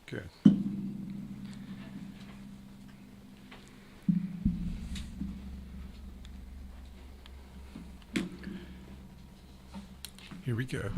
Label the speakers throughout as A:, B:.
A: Okay. Here we go.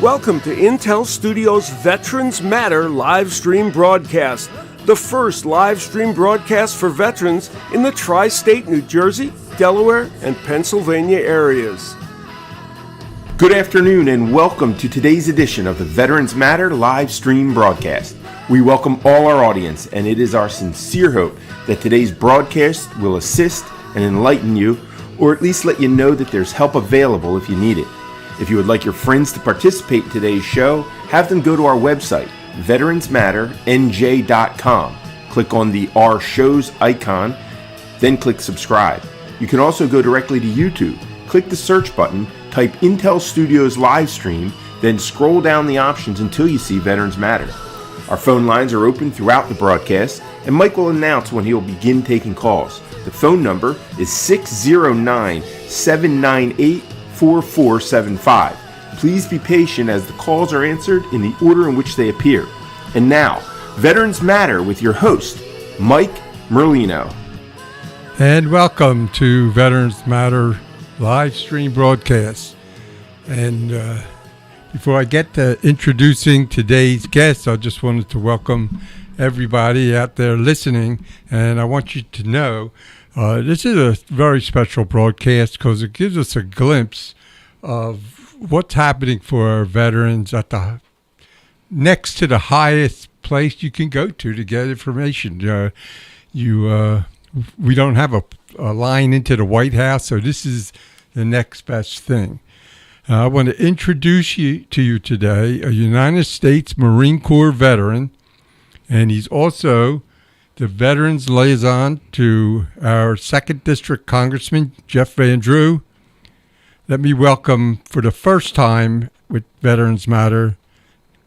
A: Welcome to Intel Studios Veterans Matter live stream broadcast, the first live stream broadcast for veterans in the tri-state New Jersey, Delaware, and Pennsylvania areas.
B: Good afternoon and welcome to today's edition of the Veterans Matter live stream broadcast. We welcome all our audience, and it is our sincere hope that today's broadcast will assist and enlighten you, or at least let you know that there's help available if you need it. If you would like your friends to participate in today's show, have them go to our website, veteransmatternj.com. Click on the Our Shows icon, then click subscribe. You can also go directly to YouTube. Click the search button, type Intel Studios Livestream, then scroll down the options until you see Veterans Matter. Our phone lines are open throughout the broadcast, and Mike will announce when he will begin taking calls. The phone number is 609-798-4475. Please be patient as the calls are answered in the order in which they appear. And now, Veterans Matter with your host, Mike Merlino.
A: And welcome to Veterans Matter live stream broadcast. And before I get to introducing today's guest, I just wanted to welcome everybody out there listening. And I want you to know this is a very special broadcast because it gives us a glimpse of what's happening for our veterans at the next to the highest place you can go to get information. We don't have a line into the White House, so this is the next best thing. I want to introduce you today a United States Marine Corps veteran, and he's also the Veterans Liaison to our 2nd District Congressman, Jeff Van Drew. Let me welcome for the first time with Veterans Matter,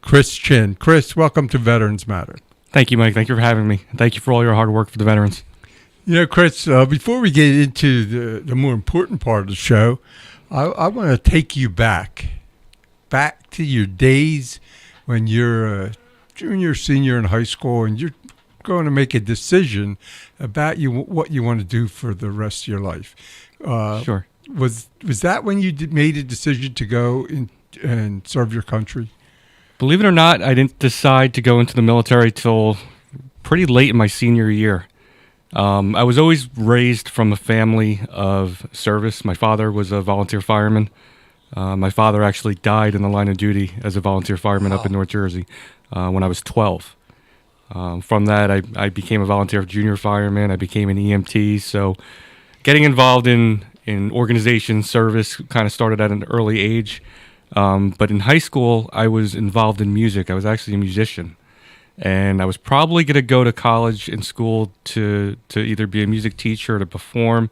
A: Chris Chin. Chris, welcome to Veterans Matter.
C: Thank you, Mike. Thank you for having me. Thank you for all your hard work for the veterans.
A: You know, Chris, before we get into the more important part of the show, I want to take you back to your days when you're a junior, senior in high school, and you're going to make a decision about what you want to do for the rest of your life.
C: Sure.
A: Was that when you made a decision to go and serve your country?
C: Believe it or not, I didn't decide to go into the military till pretty late in my senior year. I was always raised from a family of service. My father was a volunteer fireman. My father actually died in the line of duty as a volunteer fireman up in North Jersey when I was 12. From that, I became a volunteer junior fireman. I became an EMT. So getting involved in organization service kind of started at an early age. But in high school, I was involved in music. I was actually a musician. And I was probably going to go to college and school to either be a music teacher or to perform.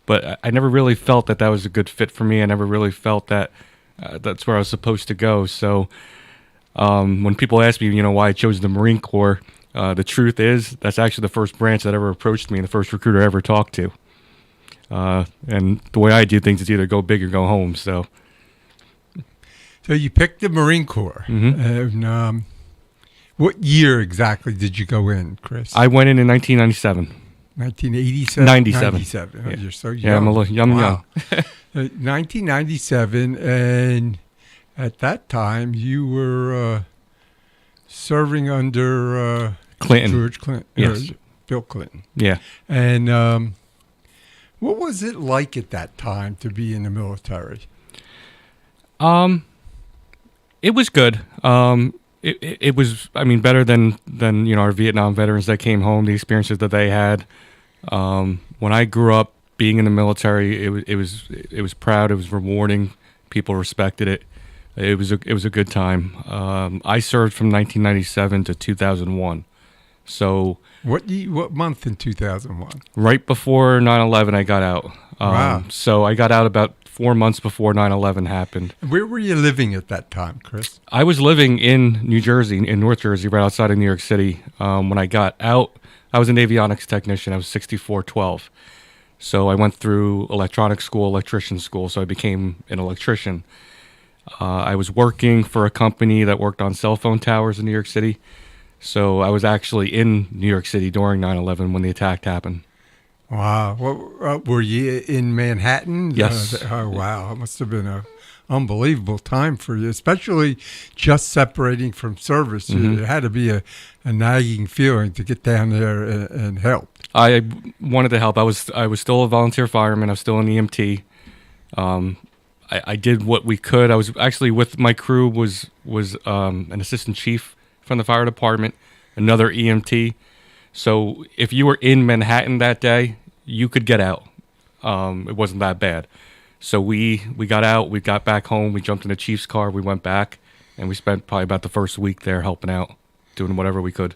C: But I never really felt that was a good fit for me. I never really felt that that's where I was supposed to go. So when people ask me, why I chose the Marine Corps, the truth is that's actually the first branch that ever approached me and the first recruiter I ever talked to. And the way I do things is either go big or go home. So
A: you picked the Marine Corps.
C: Mm-hmm.
A: And, what year exactly did you go in, Chris?
C: I went in 1997.
A: 1987?
C: 97.
A: Oh,
C: Yeah.
A: You're so young.
C: Yeah, I'm young.
A: Wow. 1997, and at that time you were serving under
C: Clinton.
A: George Clinton.
C: Yes.
A: Bill Clinton.
C: Yeah.
A: And What was it like at that time to be in the military?
C: It was good. It was, I mean, better than our Vietnam veterans that came home. The experiences that they had. When I grew up, being in the military, it was proud. It was rewarding. People respected it. It was a good time. I served from 1997 to 2001. So
A: What month in 2001?
C: right before 9/11, I got out.
A: Wow.
C: So I got out about 4 months before 9/11 happened.
A: Where were you living at that time, Chris?
C: I was living in New Jersey, in North Jersey, right outside of New York City. When I got out, I was an avionics technician. I was 6412. So I went through electronics school, electrician school, so I became an electrician. I was working for a company that worked on cell phone towers in New York City. So I was actually in New York City during 9/11 when the attack happened.
A: Wow. Were you in Manhattan?
C: Yes.
A: Oh, wow. It must have been a unbelievable time for you, especially just separating from service.
C: Mm-hmm.
A: It had to be a nagging feeling to get down there and help.
C: I wanted to help. I was still a volunteer fireman. I was still an EMT. I did what we could. I was actually with my crew was an assistant chief from the fire department, another EMT. So if you were in Manhattan that day, you could get out. It wasn't that bad. So we got out. We got back home. We jumped in the chief's car. We went back, and we spent probably about the first week there helping out, doing whatever we could.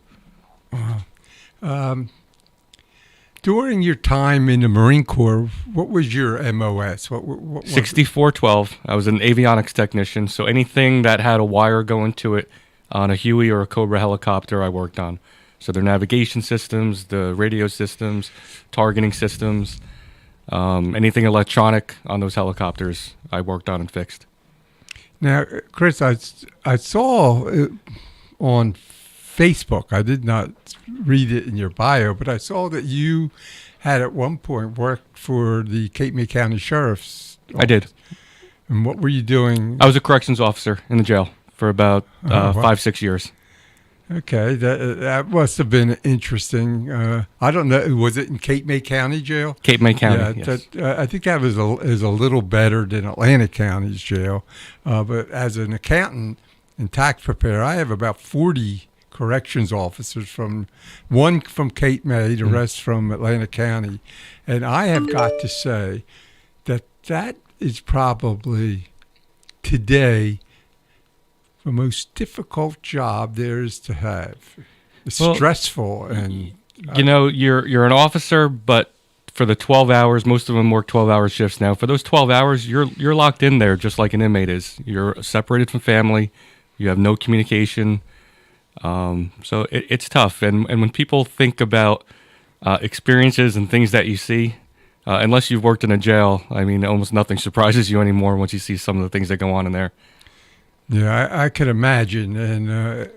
A: During your time in the Marine Corps, what was your MOS? What was it?
C: 6412. I was an avionics technician, so anything that had a wire going to it on a Huey or a Cobra helicopter, I worked on. So their navigation systems, the radio systems, targeting systems, anything electronic on those helicopters, I worked on and fixed.
A: Now, Chris, I saw on Facebook, I did not read it in your bio, but I saw that you had at one point worked for the Cape May County Sheriff's Office.
C: I did.
A: And what were you doing?
C: I was a corrections officer in the jail for about
A: wow.
C: 5-6 years.
A: Okay, that must have been interesting. I don't know, was it in Cape May County Jail?
C: Cape May County, yes.
A: I think that was is a little better than Atlantic County's jail. But as an accountant and tax preparer, I have about 40 corrections officers, one from Cape May, the rest from Atlantic County. And I have got to say that is probably today the most difficult job there is to have. It's stressful, and
C: you're an officer, but for the 12 hours, most of them work 12-hour shifts now. For those 12 hours, you're locked in there just like an inmate is. You're separated from family. You have no communication. So it's tough. And when people think about experiences and things that you see, unless you've worked in a jail, I mean, almost nothing surprises you anymore once you see some of the things that go on in there.
A: Yeah, I could imagine. And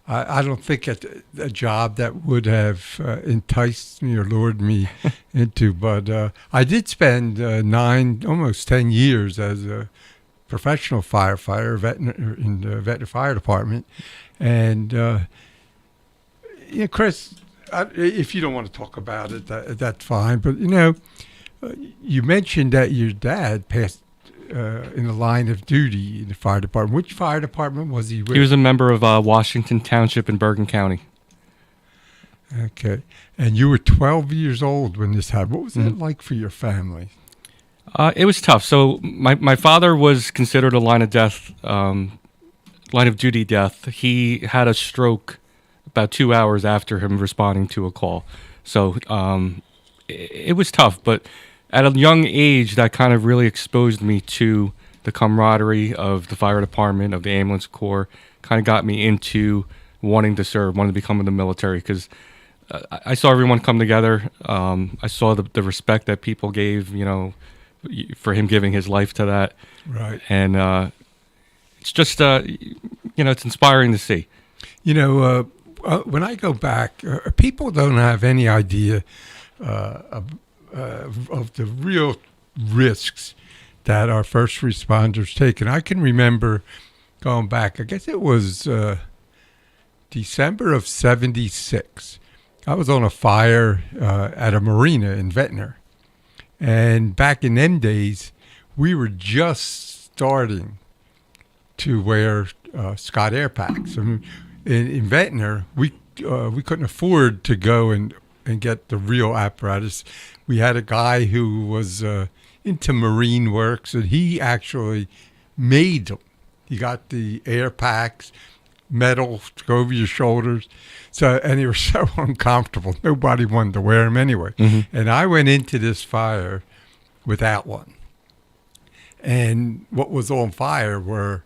A: I don't think a job that would have enticed me or lured me into. But I did spend almost 10 years as a professional firefighter in the Veteran Fire Department. And, Chris, if you don't want to talk about it, that's fine. But, you mentioned that your dad passed in the line of duty in the fire department. Which fire department was he with?
C: He was a member of Washington Township in Bergen County.
A: Okay. And you were 12 years old when this happened. What was that like for your family?
C: It was tough. So my father was considered a line of duty death. He had a stroke about 2 hours after him responding to a call. So it was tough, but at a young age, that kind of really exposed me to the camaraderie of the fire department, of the ambulance corps, kind of got me into wanting to serve, wanting to become in the military, because I saw everyone come together. I saw the respect that people gave, for him giving his life to that.
A: Right.
C: And it's just, it's inspiring to see.
A: When I go back, people don't have any idea of the real risks that our first responders take. And I can remember going back, I guess it was December of 76. I was on a fire at a marina in Ventnor. And back in them days, we were just starting to wear Scott air packs. I mean, in Ventnor, we couldn't afford to go and get the real apparatus. We had a guy who was into marine works, and he actually made them. He got the air packs, metal to go over your shoulders. So, and they were so uncomfortable. Nobody wanted to wear them anyway. Mm-hmm. And I went into this fire without one. And what was on fire were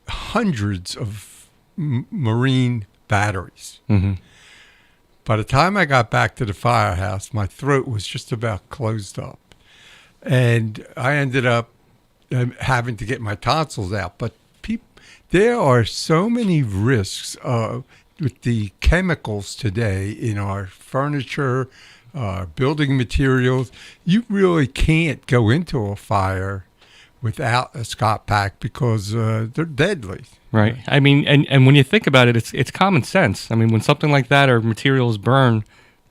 A: hundreds of marine batteries. Mm-hmm. By the time I got back to the firehouse, my throat was just about closed up. And I ended up having to get my tonsils out. But there are so many risks with the chemicals today in our furniture, building materials. You really can't go into a fire without a Scott pack because they're deadly.
C: Right. I mean, and when you think about it, it's common sense. I mean, when something like that or materials burn,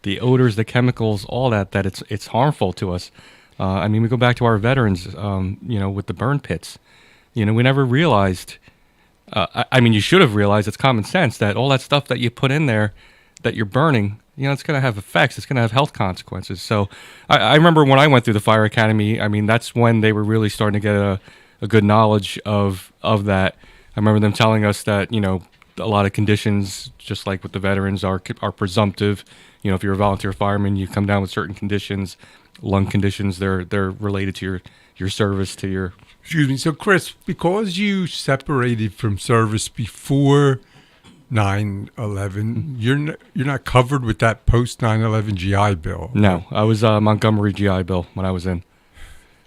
C: the odors, the chemicals, all that it's harmful to us. I mean, we go back to our veterans, with the burn pits. We never realized. I mean, you should have realized, it's common sense that all that stuff that you put in there that you're burning, it's going to have effects. It's going to have health consequences. So I remember when I went through the fire academy, I mean, that's when they were really starting to get a good knowledge of that. I remember them telling us that, a lot of conditions, just like with the veterans, are presumptive. If you're a volunteer fireman, you come down with certain conditions, lung conditions, they're related to your service, to your...
A: Excuse me. So, Chris, because you separated from service before 9/11, you're not covered with that post 9/11 GI Bill.
C: No, I was Montgomery GI Bill when I was in,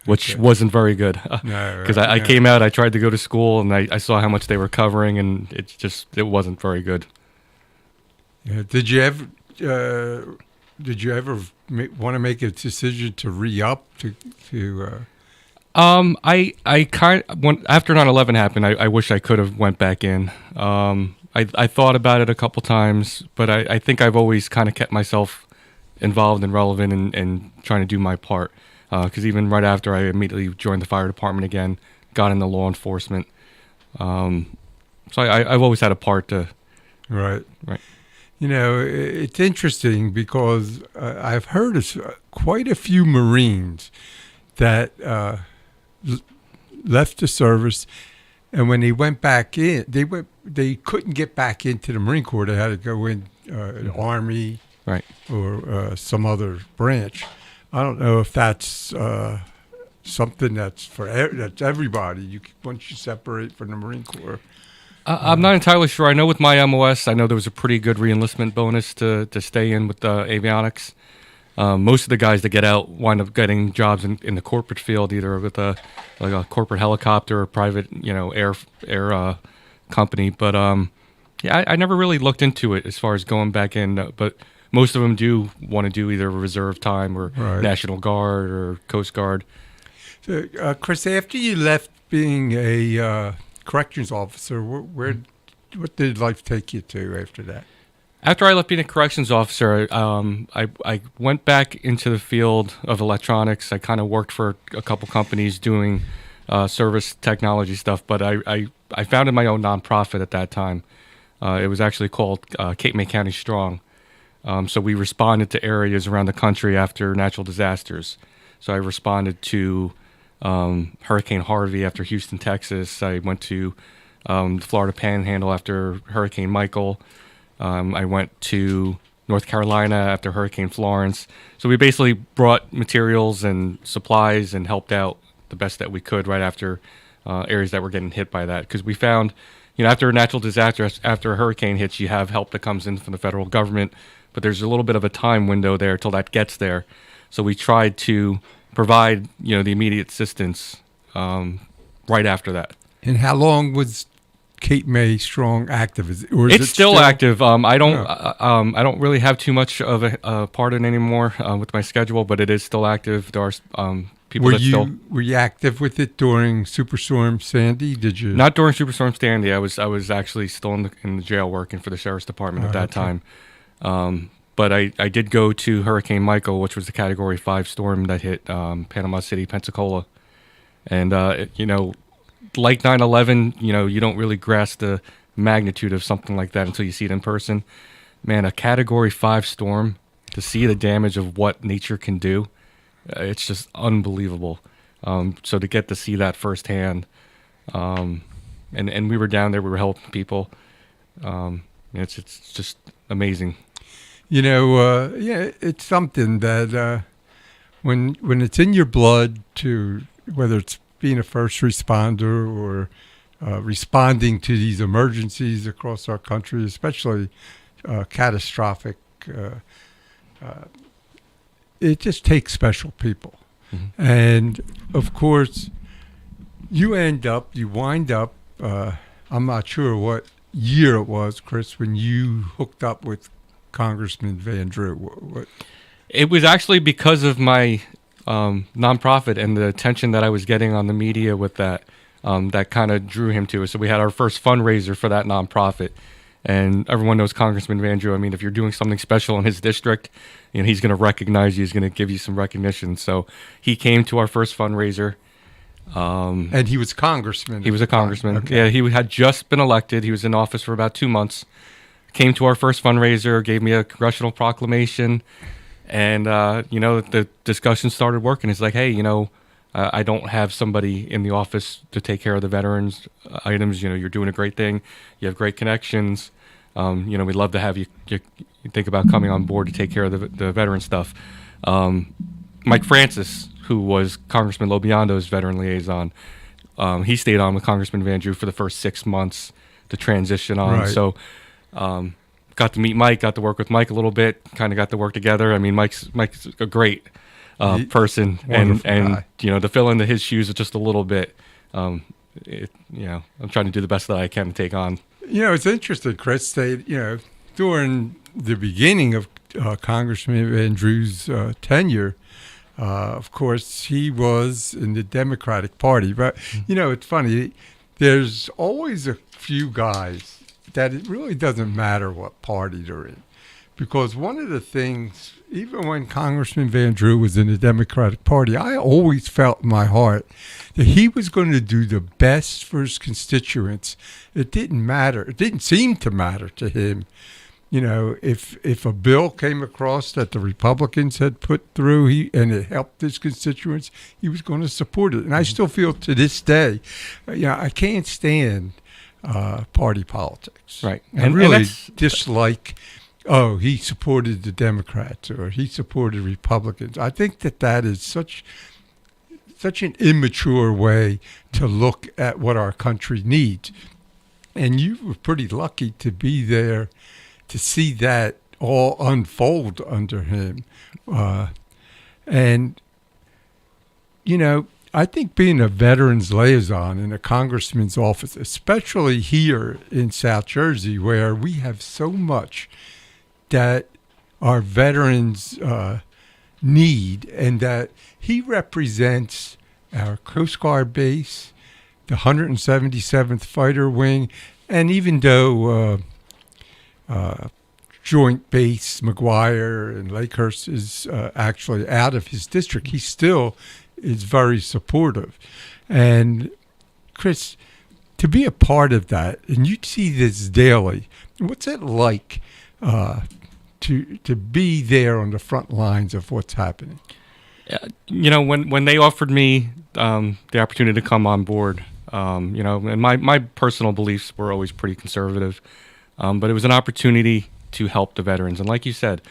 C: which wasn't very good. Because I came out, I tried to go to school, and I saw how much they were covering, and it wasn't very good.
A: Yeah. Did you ever want to make a decision to re-up to
C: I kind of, after 9/11 happened, I wish I could have went back in. I thought about it a couple times, but I think I've always kind of kept myself involved and relevant and trying to do my part. Because even right after, I immediately joined the fire department again, got into law enforcement. So I've always had a part to...
A: Right. It's interesting because I've heard of quite a few Marines that left the service, and when they went back in, they couldn't get back into the Marine Corps. They had to go in the Army,
C: right,
A: or some other branch. I don't know if that's something that's that's everybody. Once you separate from the Marine Corps.
C: I'm not entirely sure. I know with my MOS, I know there was a pretty good reenlistment bonus to stay in with the avionics. Most of the guys that get out wind up getting jobs in the corporate field, either with a corporate helicopter or private, air company. But I never really looked into it as far as going back in. But most of them do want to do either reserve time or National Guard or Coast Guard.
A: So, Chris, after you left being a corrections officer, what did life take you to after that?
C: After I left being a corrections officer, I went back into the field of electronics. I kind of worked for a couple companies doing service technology stuff, but I founded my own nonprofit at that time. It was actually called Cape May County Strong. So we responded to areas around the country after natural disasters. So I responded to Hurricane Harvey after Houston, Texas. I went to the Florida Panhandle after Hurricane Michael. I went to North Carolina after Hurricane Florence. So we basically brought materials and supplies and helped out the best that we could right after areas that were getting hit by that. Because we found, after a natural disaster, after a hurricane hits, you have help that comes in from the federal government, but there's a little bit of a time window there till that gets there. So we tried to provide, the immediate assistance right after that.
A: And how long was Cape May Strong active?
C: It's still active. I don't really have too much of a part in it anymore with my schedule, but it is still active. There are people
A: Were you active with it during Superstorm Sandy? Did you?
C: Not during Superstorm Sandy. I was actually still in the jail working for the sheriff's department at that time. But I did go to Hurricane Michael, which was the Category 5 storm that hit Panama City, Pensacola. And, like 9/11, you don't really grasp the magnitude of something like that until you see it in person. Man, a Category 5 storm, to see the damage of what nature can do, it's just unbelievable. So to get to see that firsthand, and we were down there, we were helping people. It's just amazing.
A: It's something that when it's in your blood, to whether it's being a first responder or responding to these emergencies across our country, especially catastrophic, it just takes special people. Mm-hmm. And of course, you wind up, I'm not sure what year it was, Chris, when you hooked up with Congressman Van Drew. What?
C: It was actually because of my nonprofit and the attention that I was getting on the media with that, that kind of drew him to us. So we had our first fundraiser for that nonprofit, and everyone knows Congressman Van Drew. I mean, if you're doing something special in his district, he's going to recognize you. He's going to give you some recognition. So he came to our first fundraiser.
A: And he was congressman.
C: He was a congressman.
A: Okay.
C: Yeah, he had just been elected. He was in office for about 2 months. Came to our first fundraiser, gave me a congressional proclamation, and the discussion started working. It's like, hey, I don't have somebody in the office to take care of the veterans items. You're doing a great thing. You have great connections. We'd love to have you think about coming on board to take care of the veteran stuff. Mike Francis, who was Congressman Lobiando's veteran liaison, he stayed on with Congressman Van Drew for the first 6 months to transition on.
A: Right.
C: So got to meet Mike, got to work with Mike a little bit, kind of got to work together. I mean, Mike's a great person, and
A: guy.
C: To fill into his shoes just a little bit, I'm trying to do the best that I can to take on.
A: It's interesting, Chris. During the beginning of Congressman Van Drew's tenure, of course, he was in the Democratic Party. But, it's funny. There's always a few guys that it really doesn't matter what party they're in. Because one of the things, even when Congressman Van Drew was in the Democratic Party, I always felt in my heart that he was going to do the best for his constituents. It didn't matter. It didn't seem to matter to him. If a bill came across that the Republicans had put through, and it helped his constituents, he was going to support it. And I still feel to this day, I can't stand party politics.
C: Right.
A: I really dislike, he supported the Democrats or he supported Republicans. I think that is such an immature way to look at what our country needs. And you were pretty lucky to be there to see that all unfold under him. I think being a veterans liaison in a congressman's office, especially here in South Jersey, where we have so much that our veterans need, and that he represents our Coast Guard base, the 177th Fighter Wing, and even though Joint Base McGuire and Lakehurst is actually out of his district, he still is very supportive. And Chris, to be a part of that, and you see this daily, what's it like to be there on the front lines of what's happening?
C: When they offered me the opportunity to come on board, and my personal beliefs were always pretty conservative, but it was an opportunity to help the veterans. And like you said,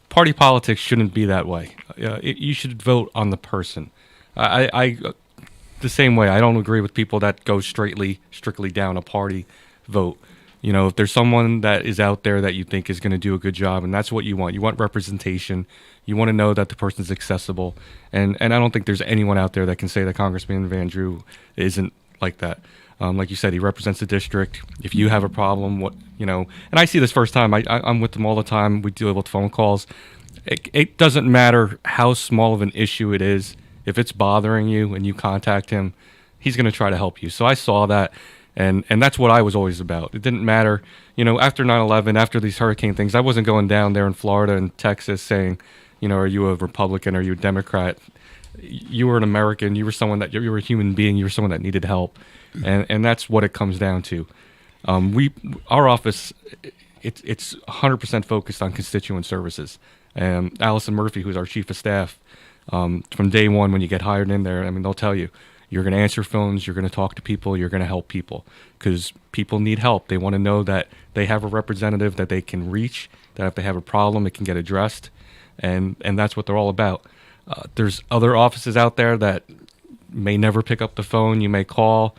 C: party politics shouldn't be that way. You should vote on the person. I the same way. I don't agree with people that go strictly down a party vote. If there's someone that is out there that you think is going to do a good job, and that's what you want. You want representation. You want to know that the person's accessible. And I don't think there's anyone out there that can say that Congressman Van Drew isn't like that. Like you said, he represents the district. If you have a problem, and I see this firsthand. I'm with them all the time. We deal with phone calls. It doesn't matter how small of an issue it is. If it's bothering you and you contact him, he's going to try to help you. So I saw that, And that's what I was always about. It didn't matter, after 9/11, after these hurricane things, I wasn't going down there in Florida and Texas saying, are you a Republican? Are you a Democrat? You were an American. You were you were a human being. You were someone that needed help. And that's what it comes down to. Our office, it's 100% focused on constituent services. Allison Murphy, who's our chief of staff, from day one when you get hired in there, they'll tell you, you're going to answer phones, you're going to talk to people, you're going to help people, because people need help. They want to know that they have a representative that they can reach, that if they have a problem, it can get addressed, and that's what they're all about. There's other offices out there that may never pick up the phone. You may call,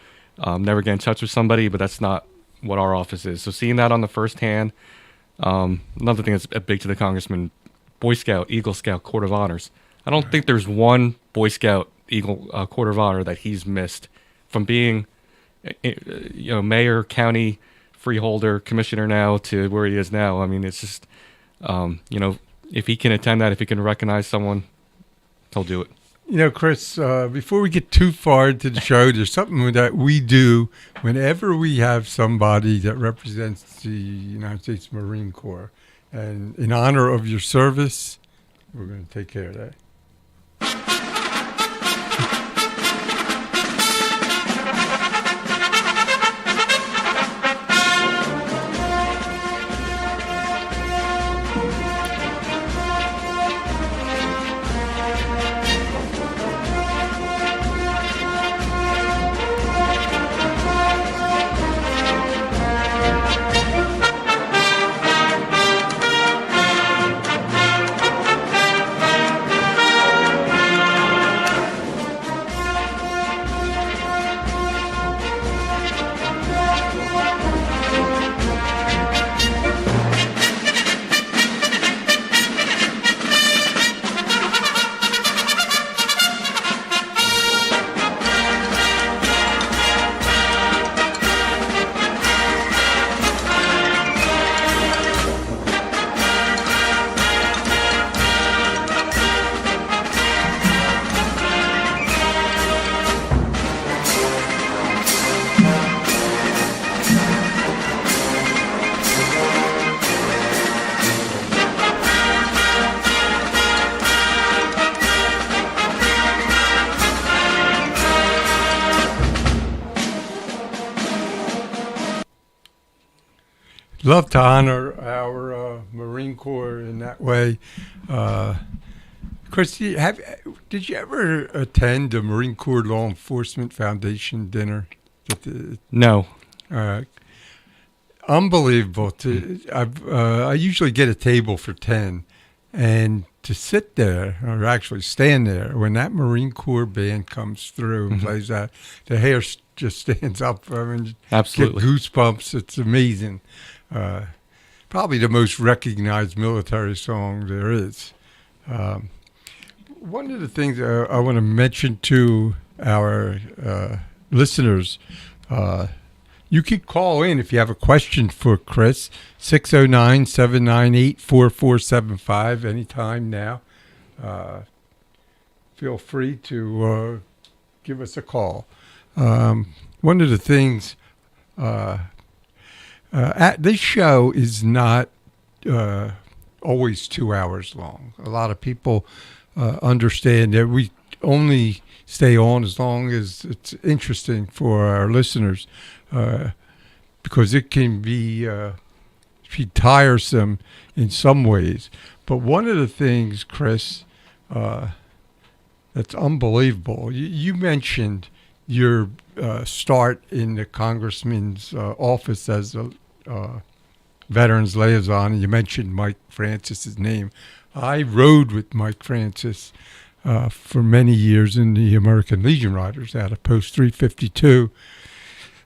C: never get in touch with somebody, but that's not what our office is. So seeing that on the first hand, another thing that's big to the congressman, Boy Scout, Eagle Scout, Court of Honors. I don't think there's one Boy Scout, Eagle Court of Honor that he's missed from being, mayor, county, freeholder, commissioner now to where he is now. It's just, if he can attend that, if he can recognize someone, he'll do it.
A: Chris, before we get too far into the show, there's something that we do whenever we have somebody that represents the United States Marine Corps. And in honor of your service, we're going to take care of that. Love to honor our Marine Corps in that way. Chris, did you ever attend the Marine Corps Law Enforcement Foundation dinner?
C: No.
A: Unbelievable. I usually get a table for 10, and to sit there, or actually stand there, when that Marine Corps band comes through and plays that, the hair just stands up.
C: Absolutely.
A: Get goosebumps. It's amazing. Probably the most recognized military song there is. One of the things I want to mention to our listeners, you could call in if you have a question for Chris, 609-798-4475 anytime now. Feel free to give us a call. One of the things, this show is not always 2 hours long. A lot of people understand that we only stay on as long as it's interesting for our listeners, because it can be tiresome in some ways. But one of the things, Chris, that's unbelievable, you mentioned your start in the congressman's office as a Veterans Liaison, and you mentioned Mike Francis's name. I rode with Mike Francis for many years in the American Legion Riders out of Post 352,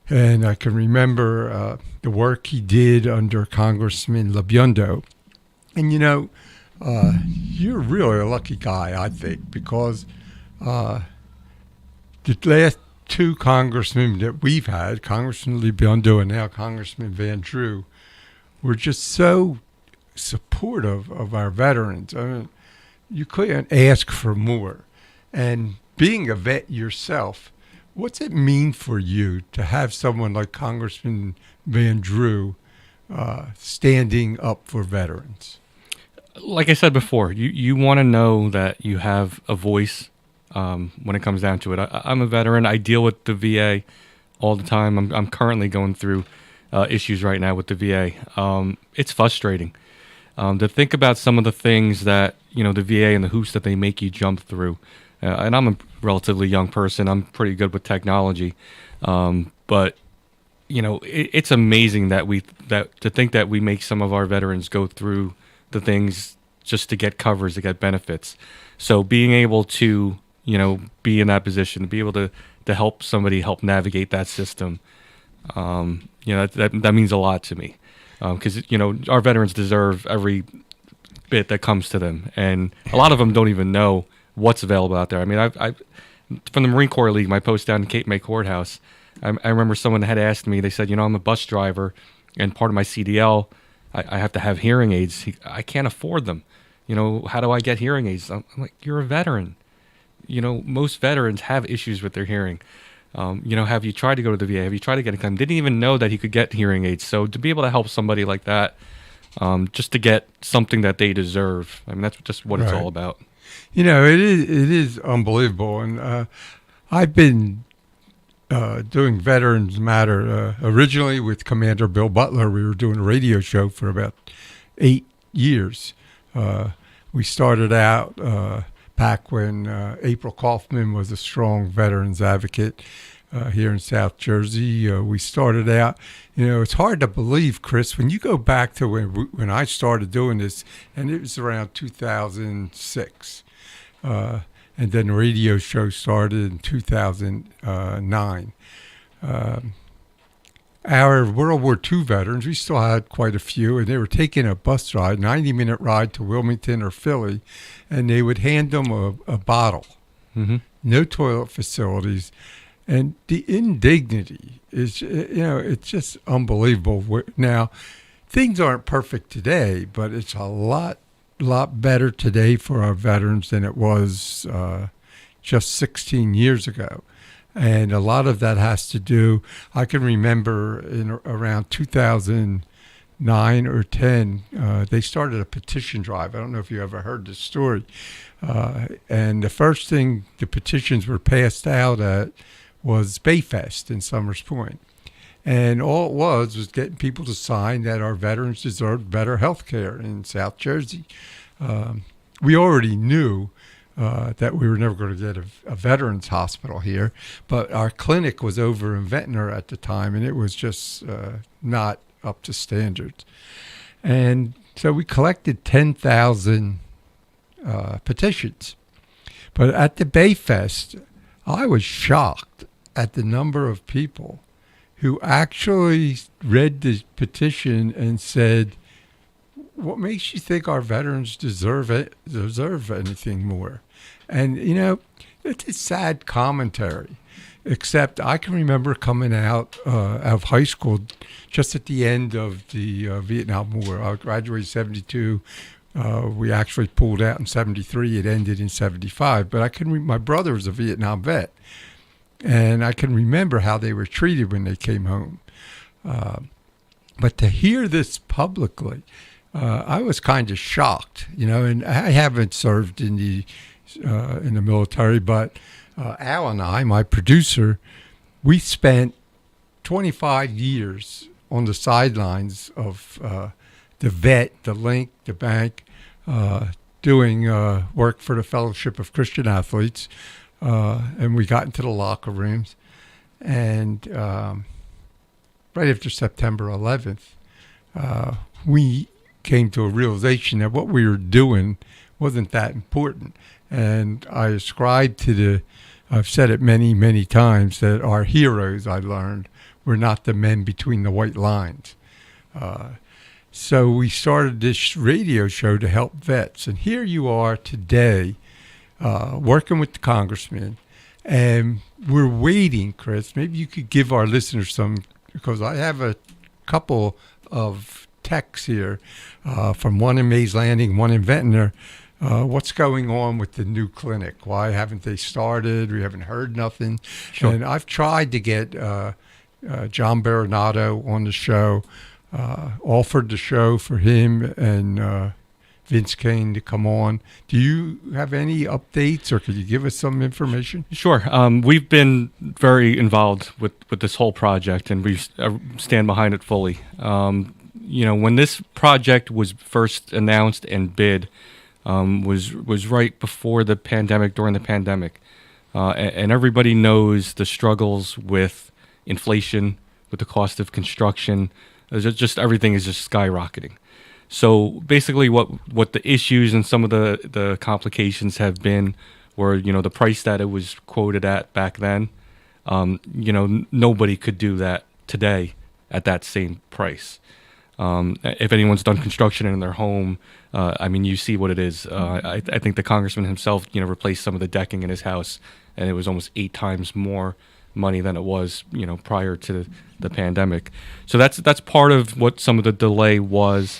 A: and I can remember the work he did under Congressman LaBiondo. And you're really a lucky guy, I think, because the last two congressmen that we've had, Congressman LaBiondo and now Congressman Van Drew, were just so supportive of our veterans. I mean, you couldn't ask for more. And being a vet yourself, What's it mean for you to have someone like Congressman Van Drew standing up for veterans?
C: Like I said before, you want to know that you have a voice when it comes down to it. I'm a veteran. I deal with the VA all the time. I'm currently going through issues right now with the VA. It's frustrating to think about some of the things that the VA and the hoops that they make you jump through. And I'm a relatively young person. I'm pretty good with technology, but it's amazing that to think that we make some of our veterans go through the things just to get coverage, to get benefits. So being able to, be in that position, to be able to help somebody help navigate that system, that means a lot to me. Because, our veterans deserve every bit that comes to them. And a lot of them don't even know what's available out there. I mean, I from the Marine Corps League, my post down in Cape May Courthouse, I remember someone had asked me, they said, I'm a bus driver, and part of my CDL, I have to have hearing aids. I can't afford them. How do I get hearing aids? I'm like, you're a veteran. Most veterans have issues with their hearing. Have you tried to go to the VA? Have you tried to get a claim? Didn't even know that he could get hearing aids. So to be able to help somebody like that, just to get something that they deserve, I mean, that's just what it's all about.
A: It is unbelievable. And I've been doing Veterans Matter originally with Commander Bill Butler. We were doing a radio show for about 8 years. We started out back when April Kaufman was a strong veterans advocate here in South Jersey. We started out, it's hard to believe, Chris, when you go back to when I started doing this, and it was around 2006. And then the radio show started in 2009. Our World War II veterans, we still had quite a few, and they were taking a bus ride, 90-minute ride to Wilmington or Philly, and they would hand them a bottle. Mm-hmm. No toilet facilities. And the indignity is, it's just unbelievable. Now, things aren't perfect today, but it's a lot better today for our veterans than it was just 16 years ago. And a lot of that has to do, I can remember in around 2009 or 10, they started a petition drive. I don't know if you ever heard this story. And the first thing the petitions were passed out at was Bayfest in Summers Point. And all it was getting people to sign that our veterans deserved better health care in South Jersey. We already knew that we were never going to get a veterans hospital here, but our clinic was over in Ventnor at the time, and it was just not up to standards. And so we collected 10,000 petitions. But at the Bayfest, I was shocked at the number of people who actually read the petition and said, what makes you think our veterans deserve anything more? And, it's a sad commentary, except I can remember coming out of high school just at the end of the Vietnam War. I graduated in 72. We actually pulled out in 73. It ended in 75. But my brother was a Vietnam vet, and I can remember how they were treated when they came home. But to hear this publicly, I was kind of shocked, and I haven't served in the military, but Al and I, my producer, we spent 25 years on the sidelines of the vet, the link, the bank, doing work for the Fellowship of Christian Athletes, and we got into the locker rooms, and right after September 11th, we came to a realization that what we were doing wasn't that important. And I ascribe to I've said it many, many times, that our heroes, I learned, were not the men between the white lines. So we started this radio show to help vets. And here you are today, working with the congressman, and we're waiting, Chris. Maybe you could give our listeners some, because I have a couple of texts here from one in Mays Landing, one in Ventnor, what's going on with the new clinic? Why haven't they started? We haven't heard nothing.
C: Sure.
A: And I've tried to get John Baronato on the show, offered the show for him and Vince Kane to come on. Do you have any updates, or could you give us some information?
C: Sure. We've been very involved with this whole project, and we stand behind it fully. When this project was first announced and bid, was right before the pandemic, during the pandemic. And everybody knows the struggles with inflation, with the cost of construction. Just everything is just skyrocketing. So basically what the issues and some of the complications have been were, the price that it was quoted at back then, nobody could do that today at that same price. If anyone's done construction in their home, you see what it is. I think the congressman himself, replaced some of the decking in his house, and it was almost 8 times more money than it was, prior to the pandemic. So that's part of what some of the delay was.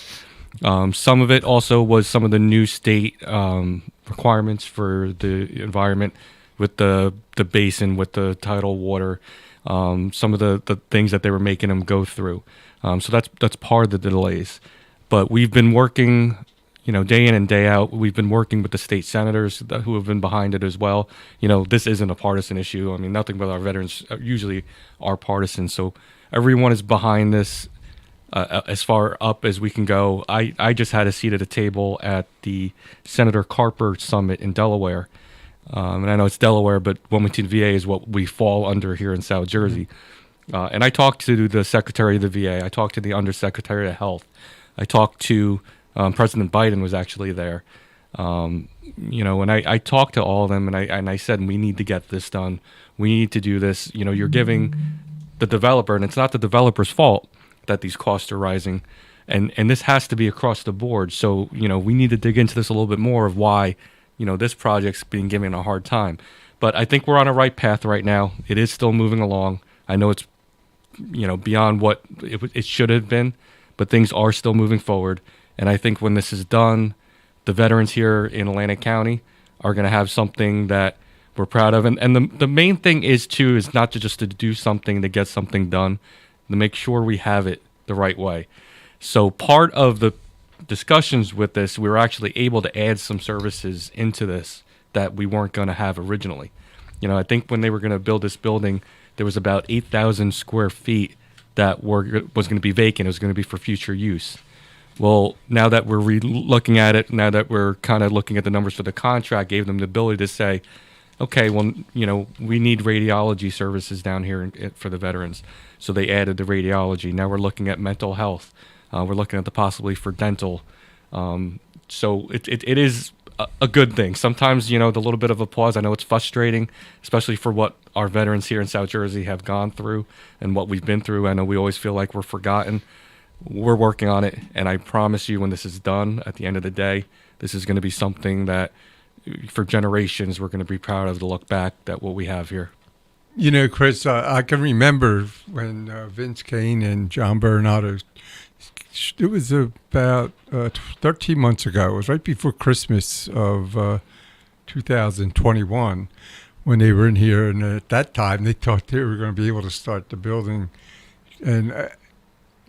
C: Some of it also was some of the new state requirements for the environment with the basin, with the tidal water, some of the things that they were making them go through. So that's part of the delays. But we've been working, day in and day out. We've been working with the state senators who have been behind it as well. This isn't a partisan issue. Nothing but our veterans usually are partisan. So everyone is behind this. As far up as we can go. I just had a seat at a table at the Senator Carper Summit in Delaware. And I know it's Delaware, but Wilmington VA is what we fall under here in South Jersey. And I talked to the Secretary of the VA. I talked to the Undersecretary of Health. I talked to President Biden was actually there. And I talked to all of them, and I said, we need to get this done. We need to do this. You're giving the developer, and it's not the developer's fault that these costs are rising, and this has to be across the board. So we need to dig into this a little bit more of why this project's being given a hard time. But I think we're on a right path right now. It is still moving along. I know it's beyond what it should have been, but things are still moving forward. And I think when this is done, the veterans here in Atlantic County are going to have something that we're proud of. And the main thing is not just to do something to get something done, to make sure we have it the right way. So part of the discussions with this, we were actually able to add some services into this that we weren't going to have originally. I think when they were going to build this building, there was about 8,000 square feet that was going to be vacant. It was going to be for future use. Well, now that we're looking at it, now that we're kind of looking at the numbers for the contract, gave them the ability to say, okay, well, we need radiology services down here for the veterans. So they added the radiology. Now we're looking at mental health. We're looking at the possibility for dental. So it is a good thing. Sometimes, the little bit of a pause, I know it's frustrating, especially for what our veterans here in South Jersey have gone through and what we've been through. I know we always feel like we're forgotten. We're working on it. And I promise you, when this is done, at the end of the day, this is going to be something that for generations we're going to be proud of, to look back at what we have here.
A: Chris, I can remember when Vince Kane and John Baronato, it was about 13 months ago. It was right before Christmas of 2021 when they were in here. And at that time, they thought they were going to be able to start the building. And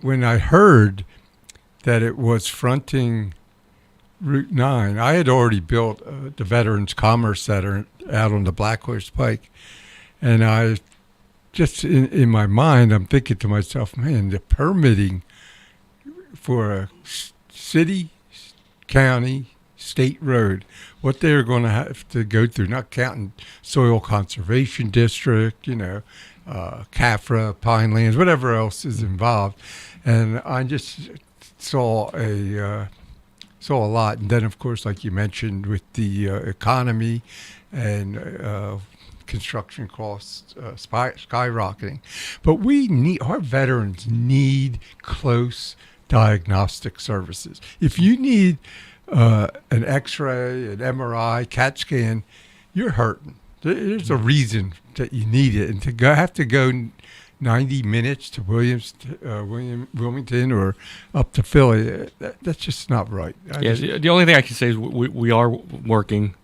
A: when I heard that it was fronting Route 9, I had already built the Veterans Commerce Center out on the Black Horse Pike. And I just, in my mind, I'm thinking to myself, man, the permitting for a city, county, state road, what they're going to have to go through, not counting Soil Conservation District, CAFRA, Pinelands, whatever else is involved. And I just saw a lot. And then, of course, like you mentioned, with the economy and construction costs skyrocketing. But our veterans need close diagnostic services. If you need an X-ray, an MRI, CAT scan, you're hurting. There's a reason that you need it, and have to go 90 minutes to Wilmington or up to Philly. That's just not right.
C: The only thing I can say is we are working.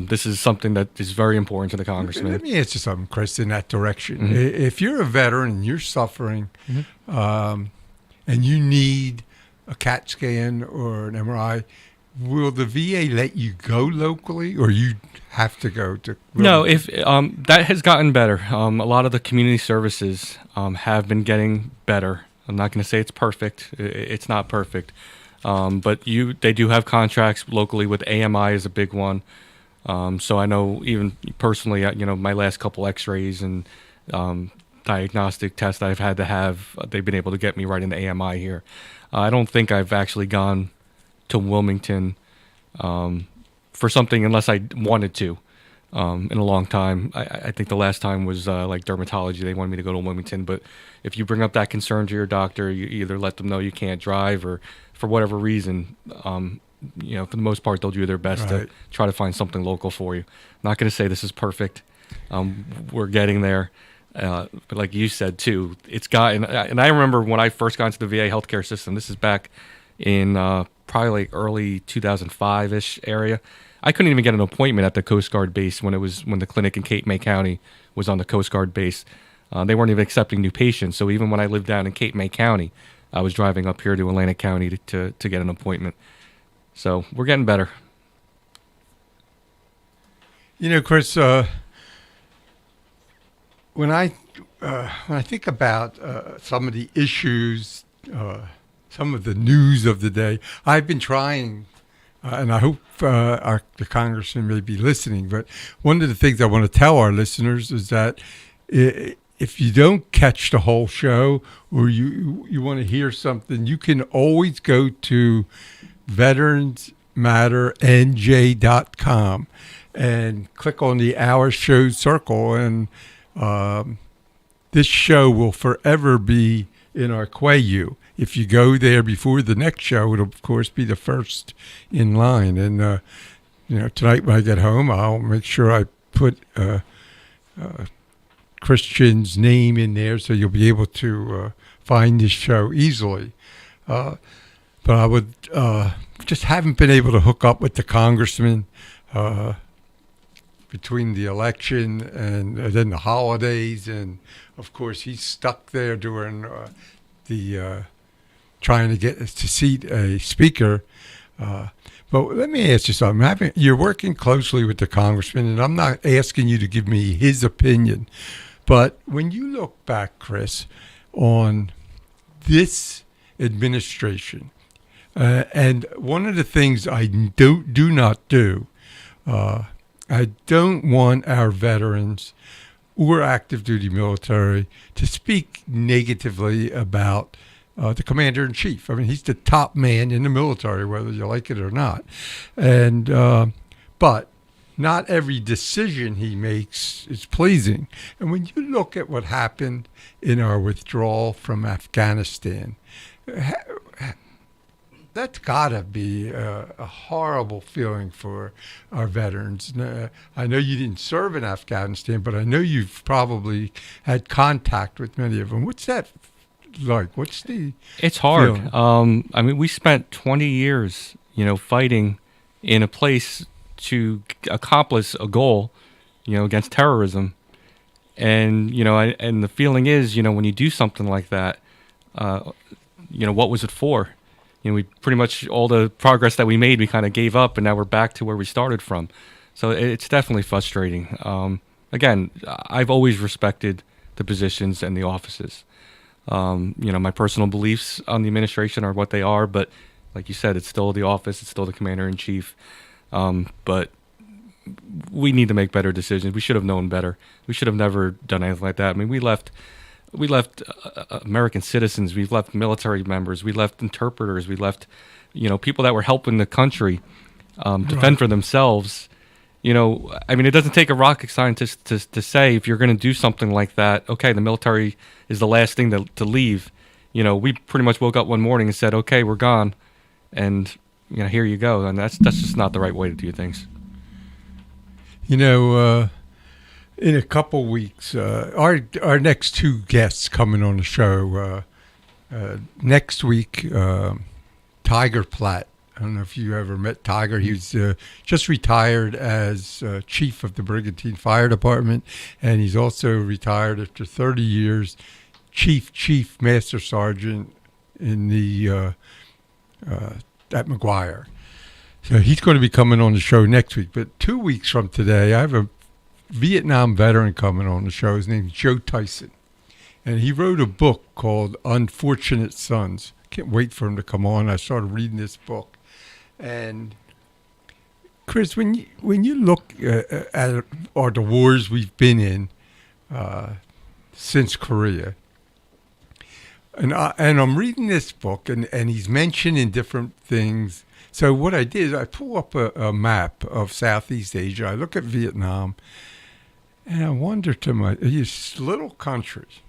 C: This is something that is very important to the congressman.
A: Let me ask you something, Chris, in that direction. If you're a veteran and you're suffering and you need a CAT scan or an MRI, will the VA let you go locally, or you have to go to?
C: No, if that has gotten better. A lot of the community services have been getting better. I'm not going to say it's perfect. It's not perfect, but they do have contracts locally with AMI is a big one. So I know even personally, my last couple X-rays and diagnostic tests I've had to have, they've been able to get me right into AMI here. I don't think I've actually gone to Wilmington for something unless I wanted to in a long time. I think the last time was like dermatology. They wanted me to go to Wilmington, but if you bring up that concern to your doctor, you either let them know you can't drive or for whatever reason, for the most part, they'll do their best to try to find something local for you. I'm not going to say this is perfect. We're getting there. But like you said, too, it's gotten, and I remember when I first got into the VA healthcare system, this is back in probably like early 2005-ish area. I couldn't even get an appointment at the Coast Guard base when the clinic in Cape May County was on the Coast Guard base. They weren't even accepting new patients. So even when I lived down in Cape May County, I was driving up here to Atlantic County to get an appointment. So we're getting better.
A: Chris, when I think about some of the issues, some of the news of the day, I've been trying, and I hope the congressman may be listening, but one of the things I want to tell our listeners is that if you don't catch the whole show or you want to hear something, you can always go to veteransmatternj.com and click on the Our Show circle, and this show will forever be in our queue. If you go there before the next show, it'll of course be the first in line. And tonight when I get home, I'll make sure I put Christian's name in there so you'll be able to find this show easily. But I would just haven't been able to hook up with the congressman between the election and then the holidays, and of course he's stuck there during the trying to get to seat a speaker. But let me ask you something. You're working closely with the congressman, and I'm not asking you to give me his opinion, but when you look back, Chris, on this administration, and one of the things I do not do, I don't want our veterans or active duty military to speak negatively about the commander-in-chief. I mean, he's the top man in the military, whether you like it or not. And but not every decision he makes is pleasing. And when you look at what happened in our withdrawal from Afghanistan, that's got to be a horrible feeling for our veterans. I know you didn't serve in Afghanistan, but I know you've probably had contact with many of them. What's that like?
C: It's hard.
A: Feeling?
C: We spent 20 years, fighting in a place to accomplish a goal, against terrorism. And, and the feeling is, when you do something like that, what was it for? We pretty much, all the progress that we made, we kind of gave up, and now we're back to where we started from. So it's definitely frustrating. Again, I've always respected the positions and the offices. My personal beliefs on the administration are what they are, but like you said, it's still the office, it's still the commander-in-chief. But we need to make better decisions. We should have known better. We should have never done anything like that. We left American citizens, we left military members, we left interpreters, we left, people that were helping the country defend for themselves. It doesn't take a rocket scientist to say, if you're going to do something like that, okay, the military is the last thing to leave. We pretty much woke up one morning and said, okay, we're gone, and here you go. And that's just not the right way to do things.
A: in a couple weeks. Our next two guests coming on the show next week. Tiger Platt. I don't know if you ever met Tiger. He's just retired as chief of the Brigantine Fire Department, and he's also retired after 30 years, chief master sergeant in the at McGuire. So he's going to be coming on the show next week. But 2 weeks from today, I have a Vietnam veteran coming on the show. His name's Joe Tyson, and he wrote a book called Unfortunate Sons. Can't wait for him to come on. I started reading this book. And Chris, when you look at the wars we've been in since Korea, and I'm reading this book, and he's mentioning different things. So what I did is I pull up a map of Southeast Asia. I look at Vietnam, and I wonder to these little countries,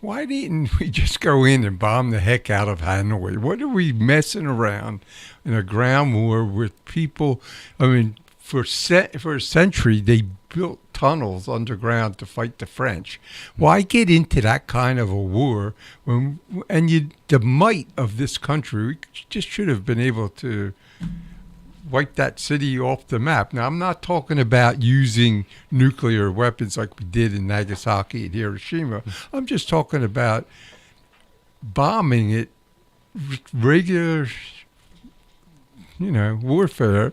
A: why didn't we just go in and bomb the heck out of Hanoi? What are we messing around in a ground war with people? I mean, for a century, they built tunnels underground to fight the French. Why get into that kind of a war when the might of this country? We just should have been able to wipe that city off the map. Now, I'm not talking about using nuclear weapons like we did in Nagasaki and Hiroshima. I'm just talking about bombing it, regular, warfare,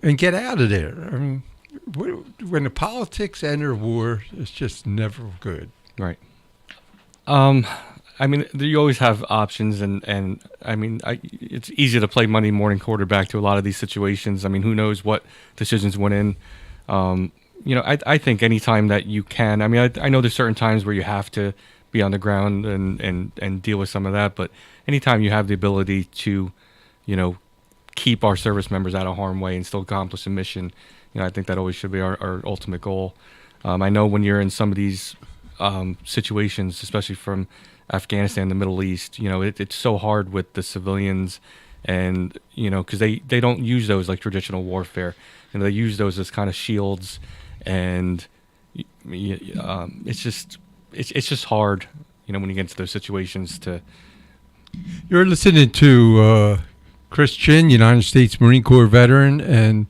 A: and get out of there. I mean, when the politics enter war, it's just never good.
C: Right. I mean, you always have options, and I mean, it's easy to play Monday morning quarterback to a lot of these situations. I mean, who knows what decisions went in. I think anytime that you can, I mean, I know there's certain times where you have to be on the ground and deal with some of that, but anytime you have the ability to, keep our service members out of harm's way and still accomplish a mission, I think that always should be our ultimate goal. I know when you're in some of these situations, especially from Afghanistan, the Middle East, it's so hard with the civilians, and because they don't use those like traditional warfare, they use those as kind of shields, and it's just hard, when you get into those situations to.
A: You're listening to Chris Chin, United States Marine Corps veteran and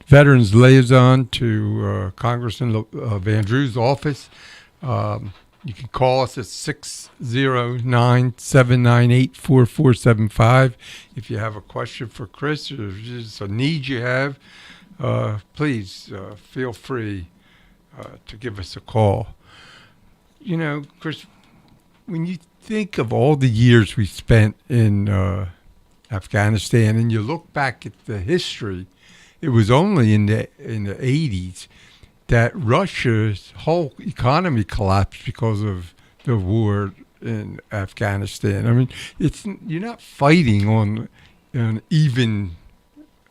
A: Veterans Liaison to Congressman Van Drew's office. You can call us at 609-798-4475 if you have a question for Chris or just a need you have. Please feel free to give us a call. Chris, when you think of all the years we spent in Afghanistan and you look back at the history, it was only in the 80s that Russia's whole economy collapsed because of the war in Afghanistan. I mean, you're not fighting on an even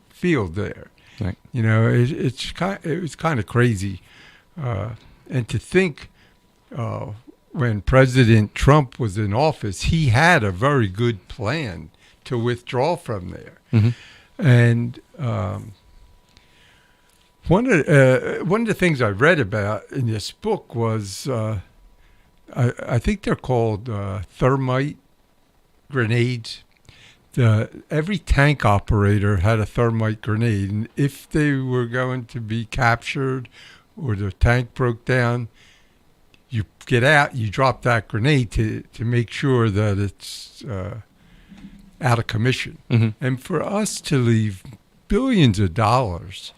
A: field there.
C: Right.
A: It was kind of crazy, and to think when President Trump was in office, he had a very good plan to withdraw from there, and. One of the things I read about in this book was I think they're called thermite grenades. Every tank operator had a thermite grenade, and if they were going to be captured or the tank broke down, you get out, you drop that grenade to make sure that it's out of commission. And for us to leave billions of dollars.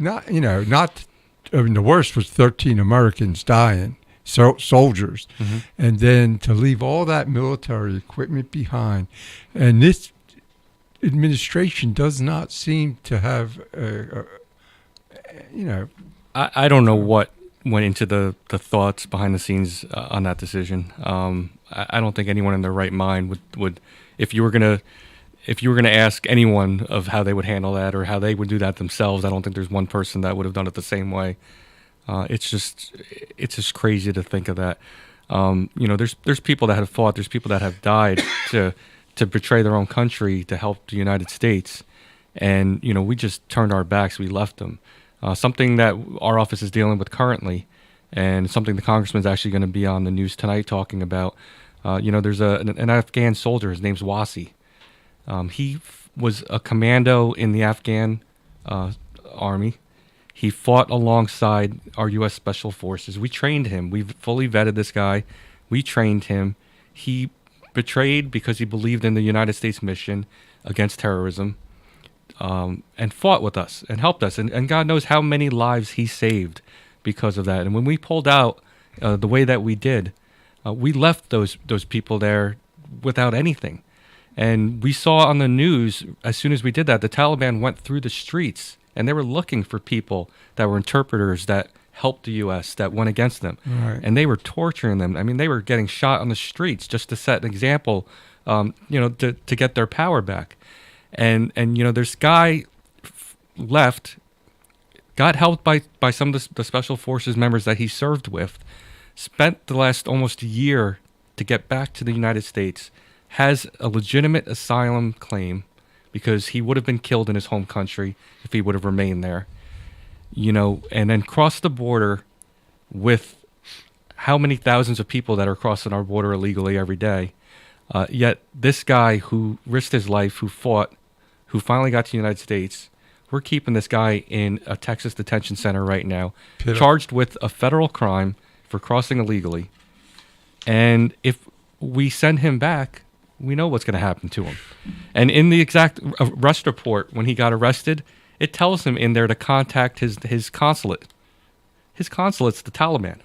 A: The worst was 13 Americans dying, soldiers, and then to leave all that military equipment behind. And this administration does not seem to have,
C: I don't know what went into the thoughts behind the scenes on that decision. I don't think anyone in their right mind would if you were going to ask anyone of how they would handle that or how they would do that themselves, I don't think there's one person that would have done it the same way. It's just crazy to think of that. There's people that have fought, there's people that have died to betray their own country to help the United States, and we just turned our backs, we left them. something that our office is dealing with currently, and something the congressman's actually going to be on the news tonight talking about. There's an Afghan soldier. His name's Wasi. He was a commando in the Afghan army. He fought alongside our U.S. Special Forces. We trained him. We fully vetted this guy. We trained him. He betrayed because he believed in the United States mission against terrorism, and fought with us and helped us. And God knows how many lives he saved because of that. And when we pulled out the way that we did, we left those people there without anything. And we saw on the news, as soon as we did that, the Taliban went through the streets and they were looking for people that were interpreters that helped the U.S., that went against them.
A: Right.
C: And they were torturing them. I mean, they were getting shot on the streets just to set an example, to get their power back. And this guy left, got helped by some of the Special Forces members that he served with, spent the last almost a year to get back to the United States, has a legitimate asylum claim because he would have been killed in his home country if he would have remained there, and then crossed the border with how many thousands of people that are crossing our border illegally every day. Yet this guy who risked his life, who fought, who finally got to the United States, we're keeping this guy in a Texas detention center right now, charged with a federal crime for crossing illegally. And if we send him back, we know what's going to happen to him. And in the exact arrest report, when he got arrested, it tells him in there to contact his consulate. His consulate's the Taliban,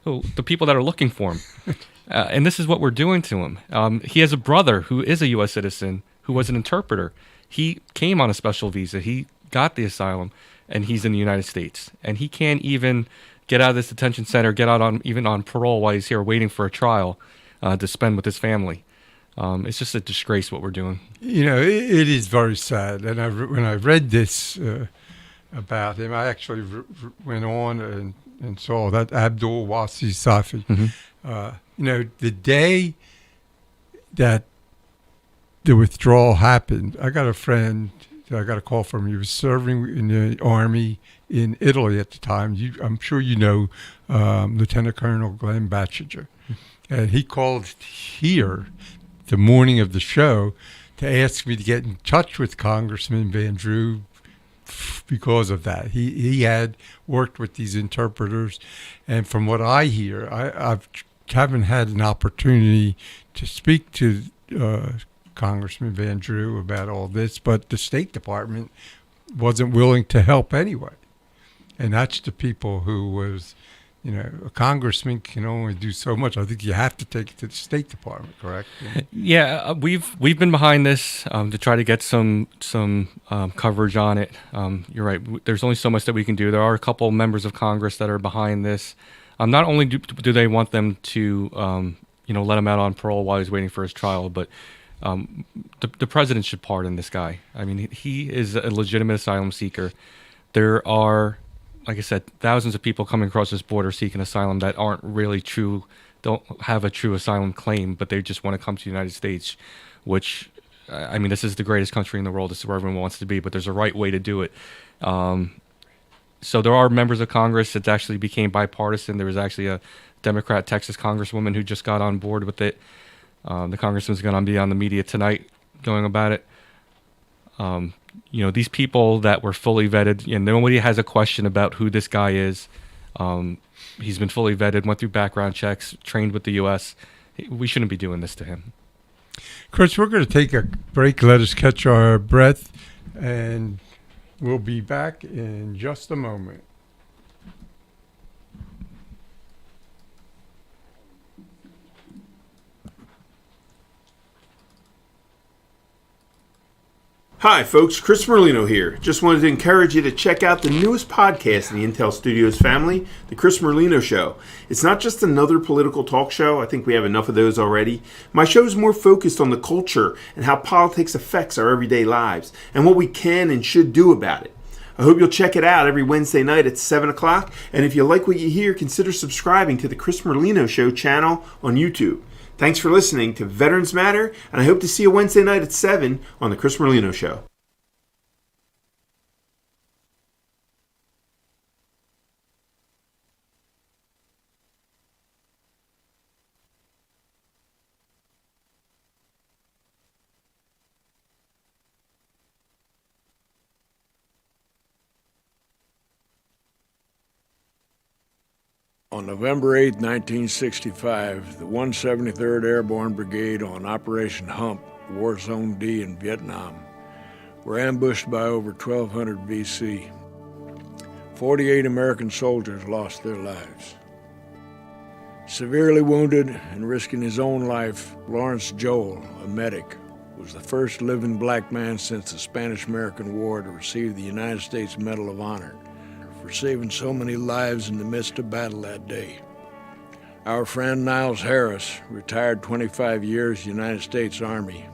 C: the people that are looking for him. And this is what we're doing to him. He has a brother who is a U.S. citizen who was an interpreter. He came on a special visa. He got the asylum, and he's in the United States. And he can't even get out of this detention center, get out even on parole while he's here waiting for a trial to spend with his family. It's just a disgrace what we're doing.
A: It is very sad. And when I read this about him, I actually went on and saw that Abdul Wasi Safi.
C: Mm-hmm.
A: The day that the withdrawal happened, I got a call from him. He was serving in the army in Italy at the time. I'm sure Lieutenant Colonel Glenn Batchiger. And he called here the morning of the show to ask me to get in touch with Congressman Van Drew because of that. He had worked with these interpreters, and from what I hear, I haven't had an opportunity to speak to Congressman Van Drew about all this, but the State Department wasn't willing to help anyway. And that's the people who was, a congressman can only do so much. I think you have to take it to the State Department, correct?
C: Yeah, we've been behind this to try to get some coverage on it. You're right. There's only so much that we can do. There are a couple members of Congress that are behind this. Not only do they want them to, let him out on parole while he's waiting for his trial, but the president should pardon this guy. I mean, he is a legitimate asylum seeker. There are, like I said, thousands of people coming across this border seeking asylum that aren't really true, don't have a true asylum claim, but they just want to come to the United States, which, this is the greatest country in the world. This is where everyone wants to be, but there's a right way to do it. So there are members of Congress. It actually became bipartisan. There was actually a Democrat Texas congresswoman who just got on board with it. The congressman's going to be on the media tonight going about it. These people that were fully vetted, and nobody has a question about who this guy is. He's been fully vetted, went through background checks, trained with the U.S. We shouldn't be doing this to him.
A: Chris, we're going to take a break. Let us catch our breath, and we'll be back in just a moment.
B: Hi folks, Chris Merlino here. Just wanted to encourage you to check out the newest podcast in the Intel Studios family, The Chris Merlino Show. It's not just another political talk show. I think we have enough of those already. My show is more focused on the culture and how politics affects our everyday lives and what we can and should do about it. I hope you'll check it out every Wednesday night at 7 o'clock. And if you like what you hear, consider subscribing to the Chris Merlino Show channel on YouTube. Thanks for listening to Veterans Matter, and I hope to see you Wednesday night at 7 on The Chris Merlino Show.
D: On November 8, 1965, the 173rd Airborne Brigade on Operation Hump, War Zone D in Vietnam, were ambushed by over 1,200 VC. 48 American soldiers lost their lives. Severely wounded and risking his own life, Lawrence Joel, a medic, was the first living black man since the Spanish-American War to receive the United States Medal of Honor for saving so many lives in the midst of battle that day. Our friend Niles Harris, retired 25 years United States Army,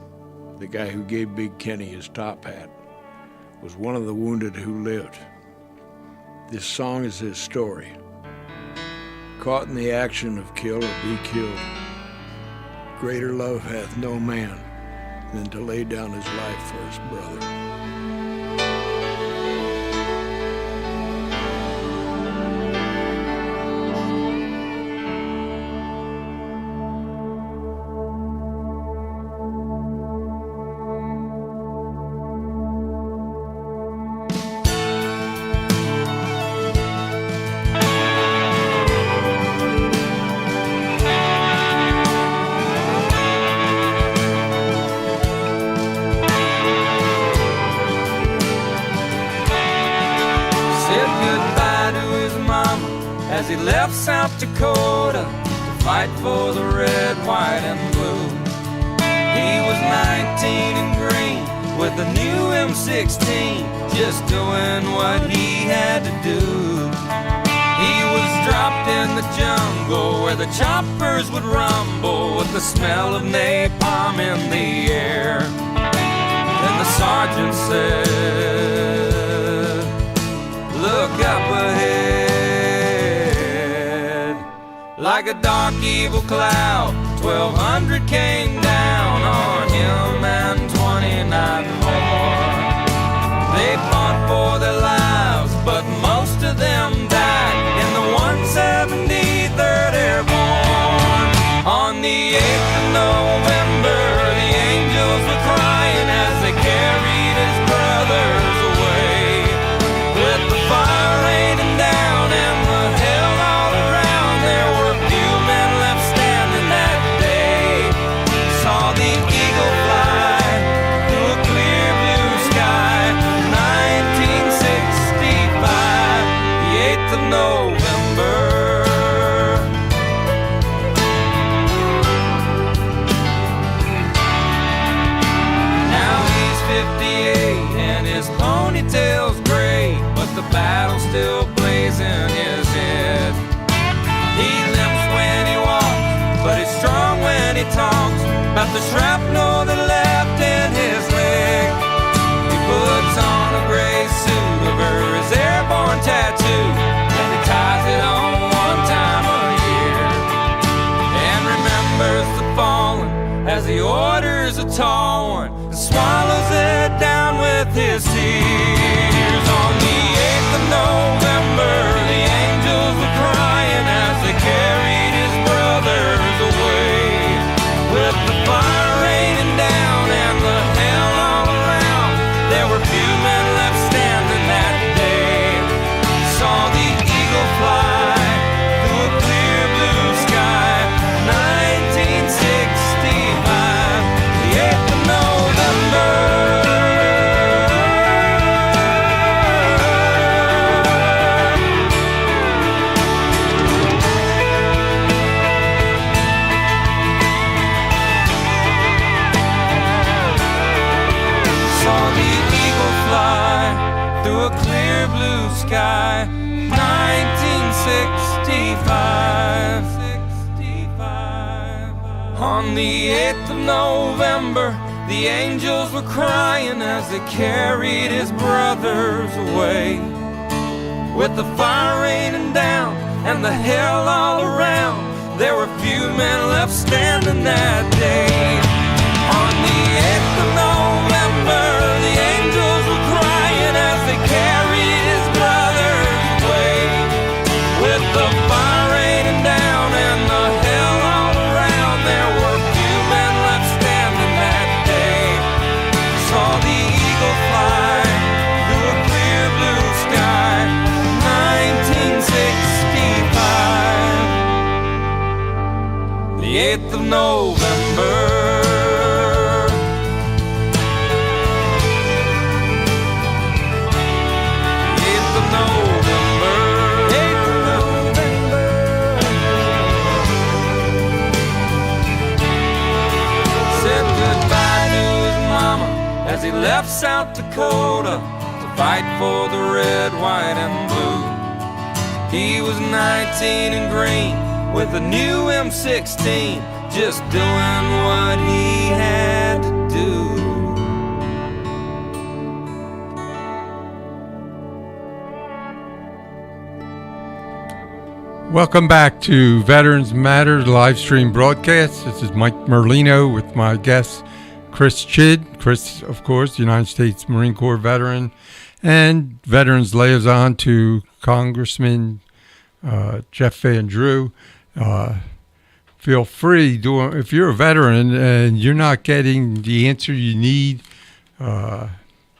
D: the guy who gave Big Kenny his top hat, was one of the wounded who lived. This song is his story. Caught in the action of kill or be killed, greater love hath no man than to lay down his life for his brother.
E: As he left South Dakota to fight for the red, white, and blue. He was 19 and green with a new M16, just doing what he had to do. He was dropped in the jungle where the choppers would rumble with the smell of napalm in the air. Then the sergeant said, "Look up ahead." Like a dark evil cloud, 1,200 came down on him and 29 more. They fought for their lives, but most of them died in the 173rd Airborne. On the 8th of November, the angels were crying as they carried his brothers away. With the fire raining down and the hell all around, there were few men left standing that day. Saw the eagle fly through a clear blue sky. 1965, the 8th of November. Now he's 58 and his ponytail's gray, but the battle's still blazing in his head. He limps when he walks, but he's strong when he talks about the shrapnel that left in his leg. He puts on a gray suit over his airborne tattoo, and he ties it on one time a year, and remembers the fallen as he orders a tall one and swallows it down with his tears. On the 8th of November, the angels were crying as they carried his brothers away. With the fire raining down and the hell all around, there were few men left standing that day. Saw the eagle fly through a clear blue sky. 1965, the 8th of November. Saw the eagle fly through a clear blue sky. 1965. On the 8th of November, the angels were crying as they carried his brothers away. With the fire raining down and the hell all around, there were few men left standing that day. On the 8th of November, the angels were crying as they carried his brothers away. With the fire raining down and the hell all around, there were few men left standing that day. Saw the eagle fly through a clear blue sky. 1965. 8th of November. 8th of November. 8th of November. Said goodbye to his mama as he left South Dakota to fight for the red, white, and blue. He was 19 and green with a new M16, just doing what he had to do.
A: Welcome back to Veterans Matter live stream broadcast. This is Mike Merlino with my guest, Chris Chid. Chris, of course, United States Marine Corps veteran and Veterans Liaison to Congressman Jeff Van Drew. Feel free, if you're a veteran and you're not getting the answer you need,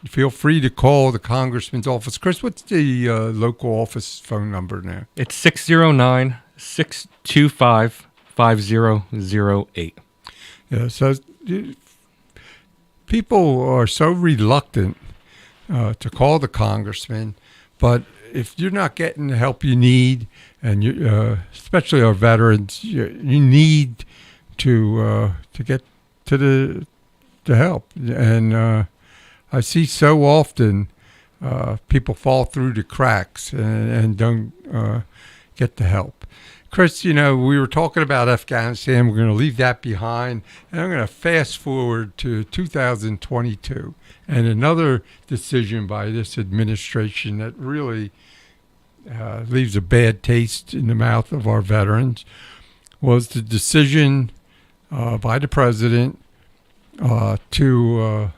A: feel free to call the Congressman's office. Chris, what's the local office phone number now?
C: It's 609-625-5008.
A: Yeah, so people are so reluctant to call the congressman, but if you're not getting the help you need, and you, especially our veterans, you need to get to the help. And I see so often people fall through the cracks and don't get the help. Chris, we were talking about Afghanistan. We're going to leave that behind, and I'm going to fast forward to 2022 and another decision by this administration that really leaves a bad taste in the mouth of our veterans was the decision by the president to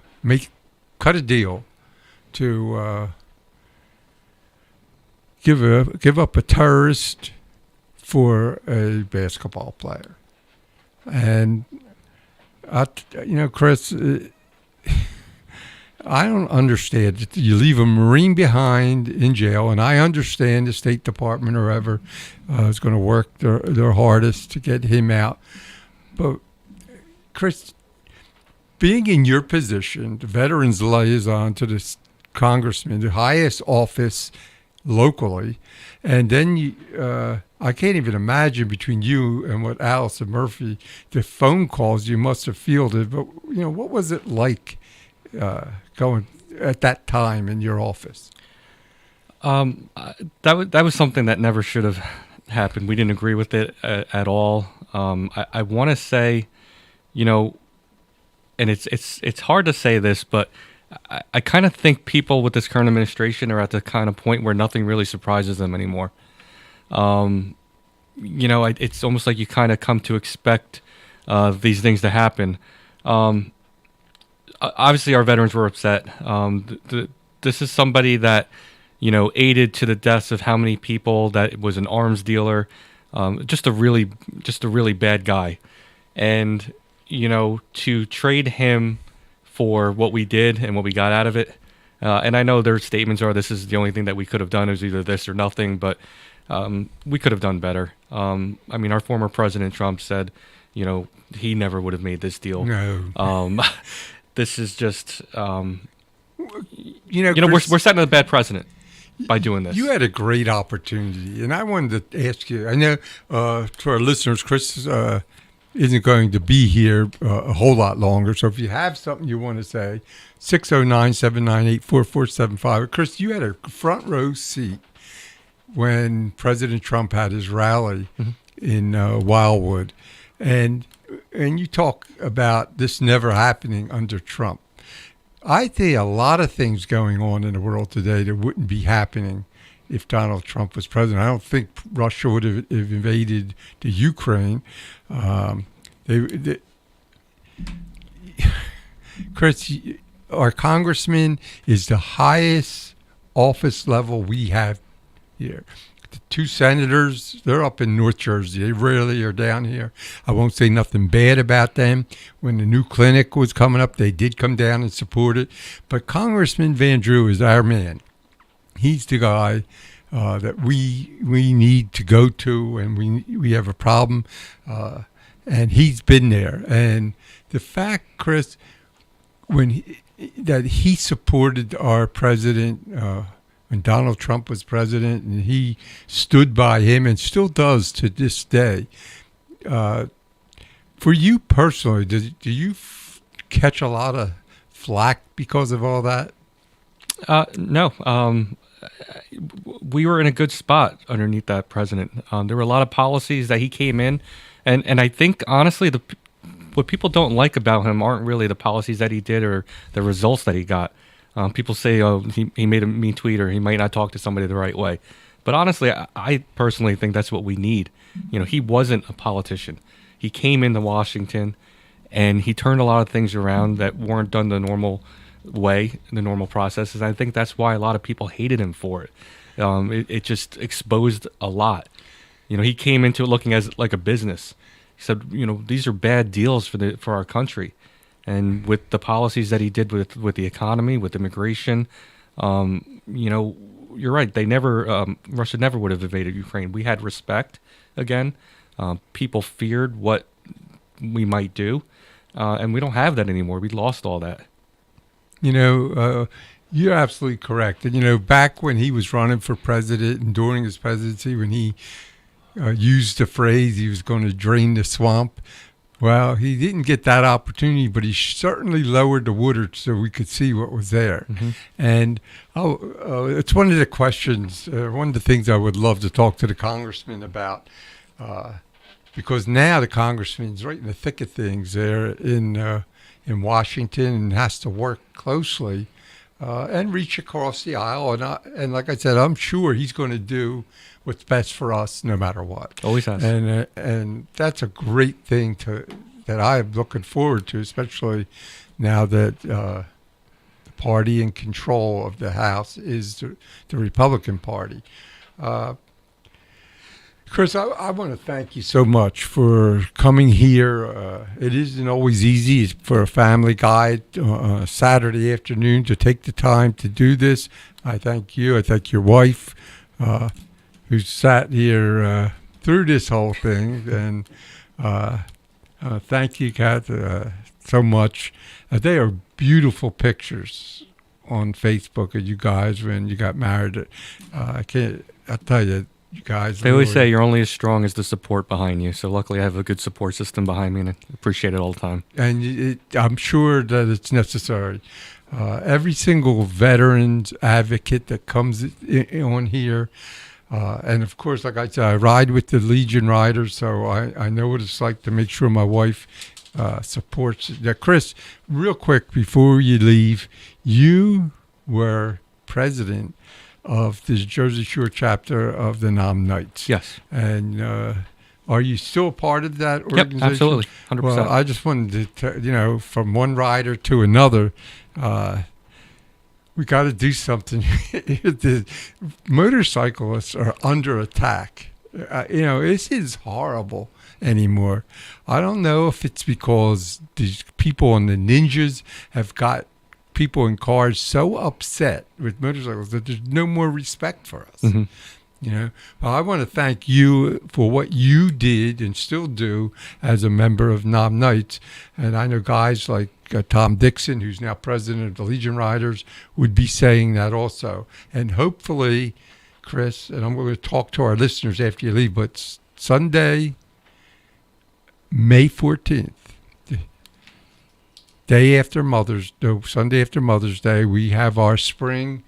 A: cut a deal to give up a terrorist for a basketball player. And Chris, I don't understand. You leave a Marine behind in jail, and I understand the State Department or whoever is going to work their hardest to get him out. But, Chris, being in your position, the Veterans Liaison to the Congressman, the highest office locally, and then I can't even imagine between you and what Allison Murphy, the phone calls you must have fielded. But, what was it like going at that time in your office?
C: That was something that never should have happened. We didn't agree with it at all. I want to say, and it's hard to say this, but I kind of think people with this current administration are at the kind of point where nothing really surprises them anymore. It's almost like you kind of come to expect these things to happen. Obviously, our veterans were upset. This is somebody that, aided to the deaths of how many people, that was an arms dealer, just a really bad guy. And, to trade him for what we did and what we got out of it. And I know their statements are, this is the only thing that we could have done. It was either this or nothing, but we could have done better. Our former President Trump said, he never would have made this deal.
A: No.
C: This is just,
A: Chris,
C: we're setting a bad precedent by doing this.
A: You had a great opportunity, and I wanted to ask you. I know to our listeners, Chris isn't going to be here a whole lot longer. So if you have something you want to say, 609-798-4475. Chris, you had a front row seat when President Trump had his rally in Wildwood, and you talk about this never happening under Trump. I think a lot of things going on in the world today that wouldn't be happening if Donald Trump was president. I don't think Russia would have invaded the Ukraine. Chris, our congressman is the highest office level we have here. The two senators, they're up in North Jersey. They rarely are down here. I won't say nothing bad about them. When the new clinic was coming up, they did come down and support it. But Congressman Van Drew is our man. He's the guy that we need to go to, and we have a problem. and he's been there. And the fact, Chris, that he supported our president when Donald Trump was president, and he stood by him and still does to this day. For you personally, do you catch a lot of flack because of all that?
C: No. We were in a good spot underneath that president. There were a lot of policies that he came in, and I think, honestly, what people don't like about him aren't really the policies that he did or the results that he got. People say, oh, he made a mean tweet or he might not talk to somebody the right way. But honestly, I personally think that's what we need. He wasn't a politician. He came into Washington and he turned a lot of things around that weren't done the normal way, the normal processes. I think that's why a lot of people hated him for it. It just exposed a lot. He came into it looking as like a business. He said, these are bad deals for our country. And with the policies that he did with the economy, with immigration, you're right. Russia never would have invaded Ukraine. We had respect again. People feared what we might do, and we don't have that anymore. We lost all that.
A: You're absolutely correct. And, back when he was running for president and during his presidency, when he used the phrase he was going to drain the swamp, well, he didn't get that opportunity, but he certainly lowered the water so we could see what was there. Mm-hmm. And it's one of the questions, one of the things I would love to talk to the congressman about, because now the congressman's right in the thick of things there in Washington and has to work closely and reach across the aisle. And like I said, I'm sure he's going to do what's best for us no matter what.
C: Always has.
A: And that's a great thing that I'm looking forward to, especially now that the party in control of the House is the Republican Party. Chris, I want to thank you so much for coming here. It isn't always easy for a family guy Saturday afternoon to take the time to do this. I thank you. I thank your wife, who sat here through this whole thing. And thank you, Kat, so much. They are beautiful pictures on Facebook of you guys when you got married. I'll tell you, you guys.
C: They always say you're only as strong as the support behind you. So luckily I have a good support system behind me, and I appreciate it all the time.
A: And I'm sure that it's necessary. Every single veterans advocate that comes on here, and of course, like I said, I ride with the Legion Riders, so I know what it's like to make sure my wife supports it. Now, Chris, real quick before you leave, you were president of the Jersey Shore chapter of the Nam Knights.
C: Yes.
A: And are you still a part of that organization?
C: Yep, absolutely, 100%.
A: Well, I just wanted to, from one rider to another, we got to do something. The motorcyclists are under attack. This is horrible anymore. I don't know if it's because these people on the Ninjas have got people in cars so upset with motorcycles that there's no more respect for us. Mm-hmm. Well, I want to thank you for what you did and still do as a member of Nam Knights. And I know guys like Tom Dixon, who's now president of the Legion Riders, would be saying that also. And hopefully, Chris, and I'm going to talk to our listeners after you leave, but Sunday, May 14th, Sunday after Mother's Day, we have our spring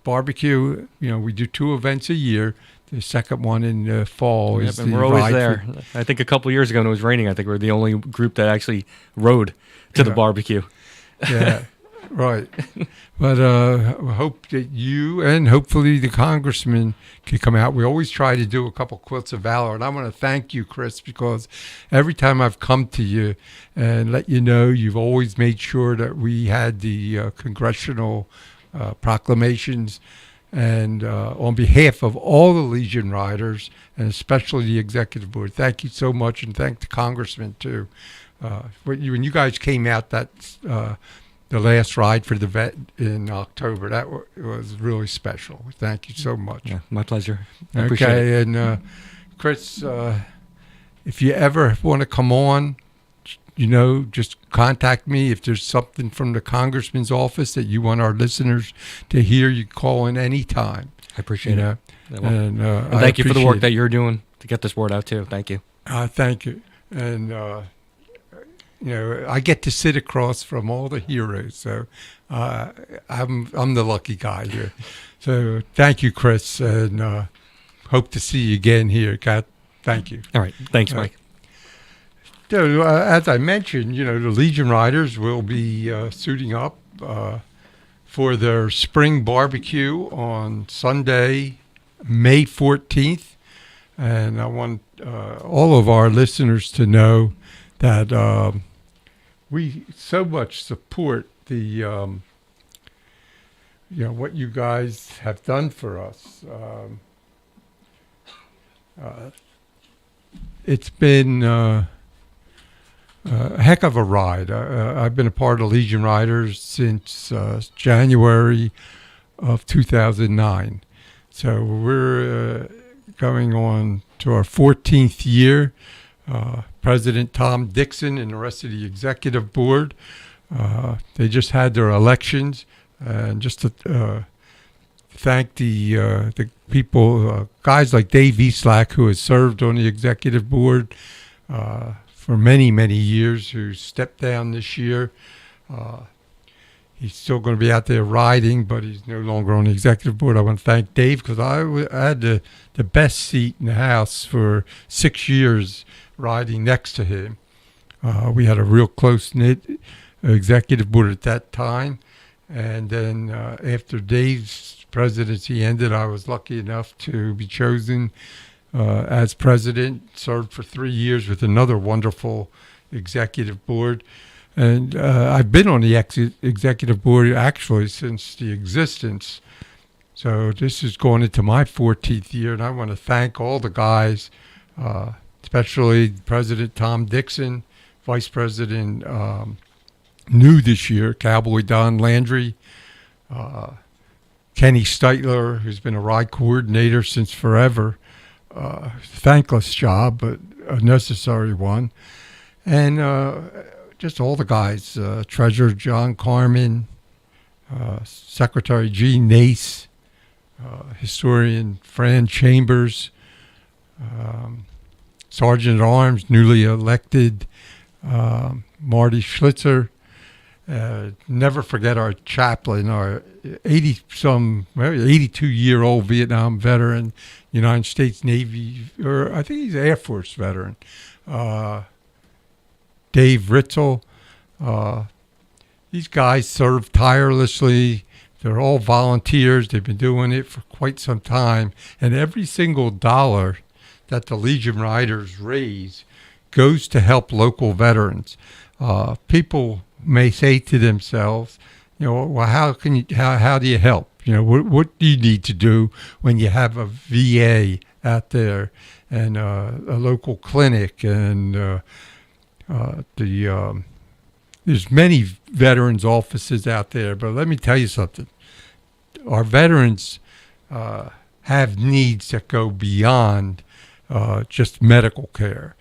A: barbecue. We do 2 events a year. The second one in the fall is
C: and we're always there. I think a couple of years ago when it was raining, I think we were the only group that actually rode to the barbecue.
A: Yeah, right. But I hope that you and hopefully the congressman can come out. We always try to do a couple quilts of valor. And I want to thank you, Chris, because every time I've come to you and let you know, you've always made sure that we had the congressional proclamations. And on behalf of all the Legion Riders, and especially the executive board, thank you so much, and thank the congressman too. When you guys came out the last ride for the vet in October, that was really special. Thank you so much.
C: Yeah, my pleasure. I appreciate it.
A: And Chris, if you ever want to come on, just contact me. If there's something from the congressman's office that you want our listeners to hear, you call in anytime.
C: I appreciate it.
A: And
C: thank you for the work that you're doing to get this word out too. Thank you.
A: Thank you. And I get to sit across from all the heroes, so I'm the lucky guy here. So thank you, Chris, and hope to see you again here. God, thank you.
C: All right, thanks, Mike.
A: So, as I mentioned, the Legion Riders will be suiting up for their spring barbecue on Sunday, May 14th. And I want all of our listeners to know that we so much support the, what you guys have done for us. It's been a heck of a ride. I've been a part of Legion Riders since January of 2009. So we're going on to our 14th year. President Tom Dixon and the rest of the executive board, they just had their elections. And just to thank the people, guys like Dave Eastlack, who has served on the executive board for many, many years, who stepped down this year. He's still going to be out there riding, but he's no longer on the executive board. I want to thank Dave because I had the best seat in the house for 6 years riding next to him. We had a real close-knit executive board at that time. And then after Dave's presidency ended, I was lucky enough to be chosen as president, served for 3 years with another wonderful executive board. And I've been on the executive board actually since the existence. So this is going into my 14th year, and I want to thank all the guys, especially President Tom Dixon, Vice President new this year, Cowboy Don Landry, Kenny Steitler, who's been a ride coordinator since forever. Thankless job, but a necessary one. And just all the guys, Treasurer John Carmen, Secretary Gene Nace, Historian Fran Chambers, Sergeant at Arms, newly elected Marty Schlitzer. Never forget our chaplain, our 82-year-old Vietnam veteran, United States Navy, or I think he's Air Force veteran, Dave Ritzel. These guys serve tirelessly. They're all volunteers. They've been doing it for quite some time. And every single dollar that the Legion Riders raise goes to help local veterans. People may say to themselves, well, how do you help? What do you need to do when you have a VA out there and a local clinic and there's many veterans offices out there, but let me tell you something. Our veterans have needs that go beyond just medical care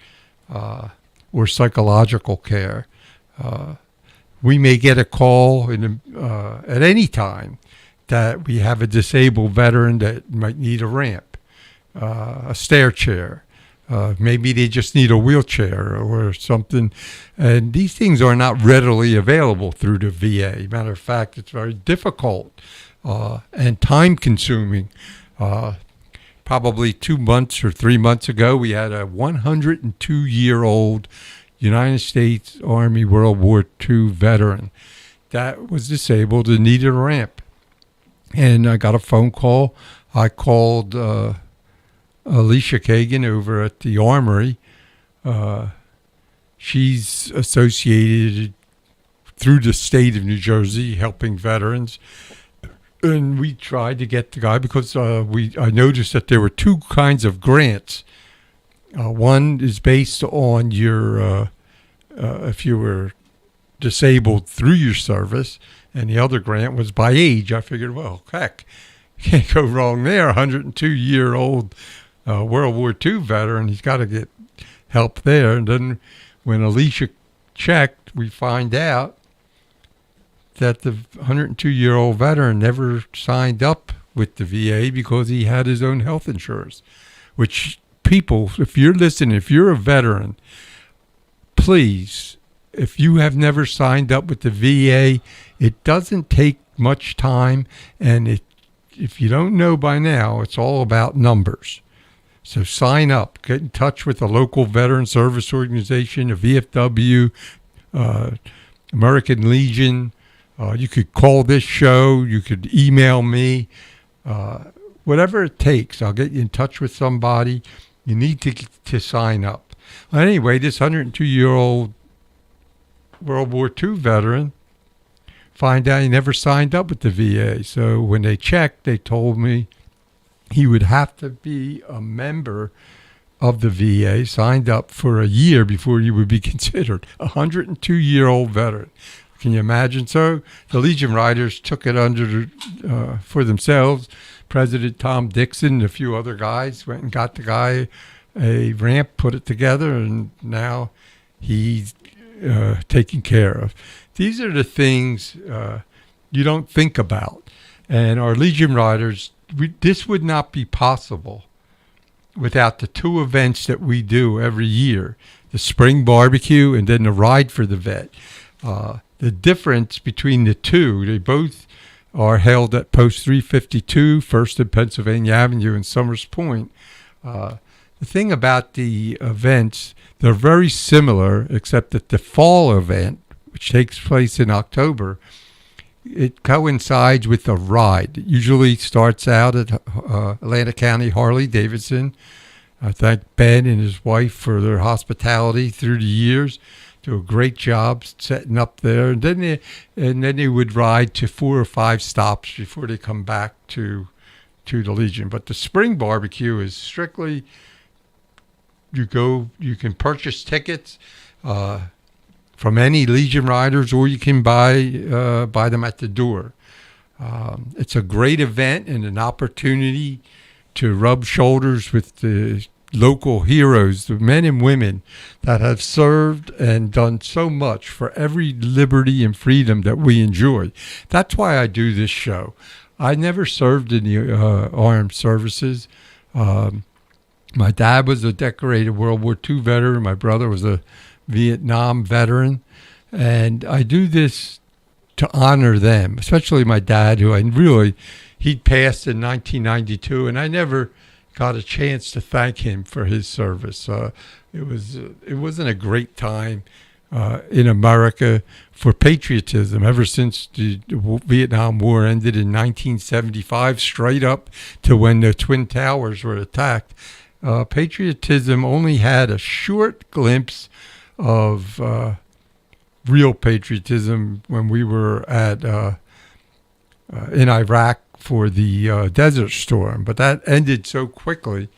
A: or psychological care. We may get a call at any time that we have a disabled veteran that might need a ramp, a stair chair. Maybe they just need a wheelchair or something. And these things are not readily available through the VA. Matter of fact, it's very difficult and time-consuming. Probably 2 months or 3 months ago, we had a 102-year-old United States Army World War II veteran that was disabled and needed a ramp. And I got a phone call. I called Alicia Kagan over at the Armory. She's associated through the state of New Jersey helping veterans. And we tried to get the guy because I noticed that there were two kinds of grants. One is based on your if you were disabled through your service, and the other grant was by age. I figured, well, heck, can't go wrong there. 102-year-old World War II veteran, he's got to get help there. And then when Alicia checked, we find out that the 102-year-old veteran never signed up with the VA because he had his own health insurance, which people, if you're listening, if you're a veteran, please, if you have never signed up with the VA, it doesn't take much time, and if you don't know by now, it's all about numbers. So sign up, get in touch with a local veteran service organization, a VFW, American Legion. You could call this show, you could email me, whatever it takes. I'll get you in touch with somebody. You need to sign up. Well, anyway, this 102-year-old World War II veteran, find out he never signed up with the VA. So when they checked, they told me he would have to be a member of the VA, signed up for a year before he would be considered a 102-year-old veteran. Can you imagine? So the Legion Riders took it under for themselves. President Tom Dixon and a few other guys went and got the guy a ramp, put it together, and now he's taken care of. These are the things you don't think about. And our Legion Riders, this would not be possible without the two events that we do every year, the spring barbecue and then the ride for the vet. The difference between the two, they both are held at Post 352, First and Pennsylvania Avenue in Summers Point. The thing about the events, they're very similar, except that the fall event, which takes place in October, it coincides with the ride. It usually starts out at Atlantic County Harley-Davidson. I thank Ben and his wife for their hospitality through the years. Do a great job setting up there. And then they would ride to 4 or 5 stops before they come back to the Legion. But the spring barbecue is strictly, you can purchase tickets from any Legion Riders, or you can buy them at the door. It's a great event and an opportunity to rub shoulders with the local heroes, the men and women that have served and done so much for every liberty and freedom that we enjoy. That's why I do this show. I never served in the armed services. My dad was a decorated World War II veteran. My brother was a Vietnam veteran. And I do this to honor them, especially my dad, who he'd passed in 1992, and I never got a chance to thank him for his service. It wasn't a great time in America for patriotism ever since the Vietnam War ended in 1975, straight up to when the Twin Towers were attacked. Patriotism only had a short glimpse of real patriotism when we were in Iraq for the Desert Storm, but that ended so quickly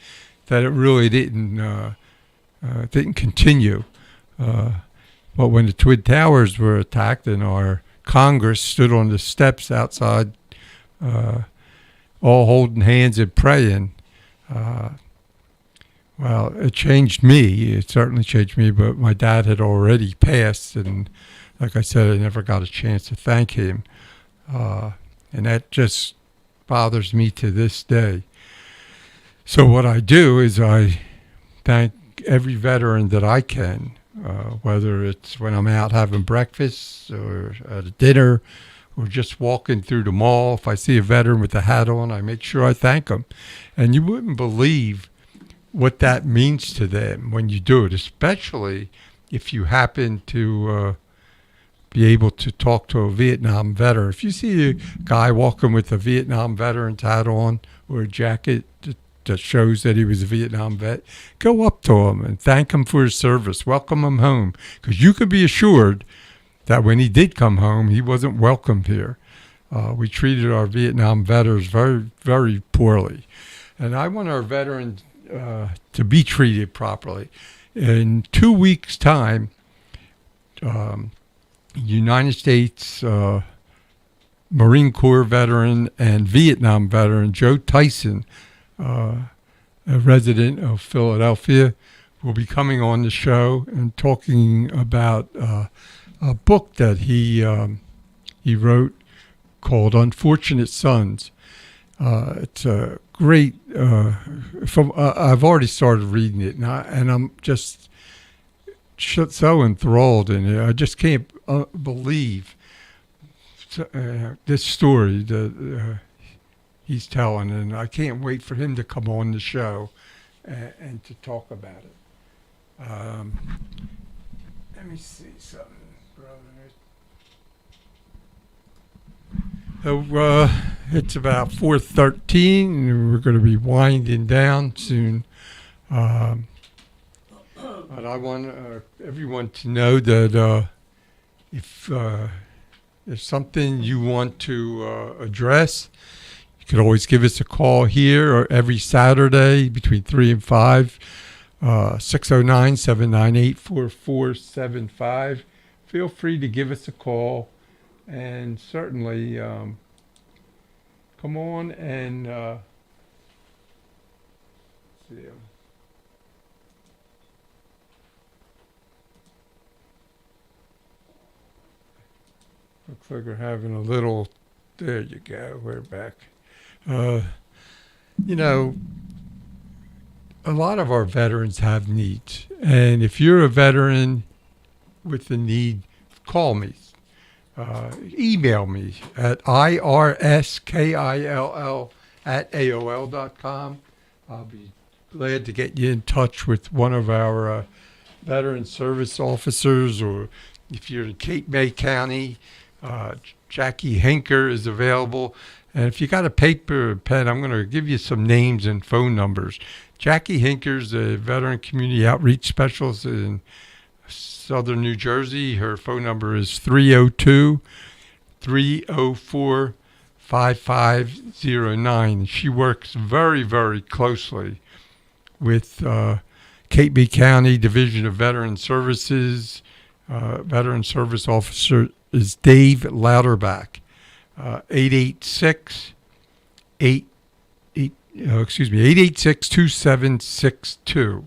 A: that it really didn't continue. But when the Twin Towers were attacked and our Congress stood on the steps outside, all holding hands and praying, well, it changed me. It certainly changed me, but my dad had already passed, and like I said, I never got a chance to thank him. And that just bothers me to this day. So what I do is I thank every veteran that I can, whether it's when I'm out having breakfast or at a dinner or just walking through the mall. If I see a veteran with a hat on, I make sure I thank them. And you wouldn't believe what that means to them when you do it, especially if you happen to be able to talk to a Vietnam veteran. If you see a guy walking with a Vietnam veteran's hat on or a jacket that shows that he was a Vietnam vet, go up to him and thank him for his service. Welcome him home, because you could be assured that when he did come home, he wasn't welcomed here. We treated our Vietnam veterans very, very poorly. And I want our veterans to be treated properly. In 2 weeks' time, United States Marine Corps veteran and Vietnam veteran Joe Tyson, a resident of Philadelphia, will be coming on the show and talking about a book that he wrote called Unfortunate Sons. It's a great. I've already started reading it, and I'm just so enthralled in it. I just can't believe this story that he's telling, and I can't wait for him to come on the show and to talk about it. Let me see something, brother. So it's about 4:13, and we're going to be winding down soon. But I want everyone to know that if there's something you want to address, you could always give us a call here or every Saturday between 3 and 5, 609-798-4475. Feel free to give us a call. And certainly, come on and see. Looks like we're having a little. There you go. We're back. You know, a lot of our veterans have needs, and if you're a veteran with a need, call me. Email me at irskill@aol.com. I'll be glad to get you in touch with one of our veteran service officers, or if you're in Cape May County, Jackie Hinker is available. And if you got a paper and pen, I'm going to give you some names and phone numbers. Jackie Hinker's a veteran community outreach specialist in Southern New Jersey. Her phone number is 302-304-5509. She works very, very closely with Cape May County Division of Veteran Services. Veteran Service Officer is Dave Louderback. 886-2762.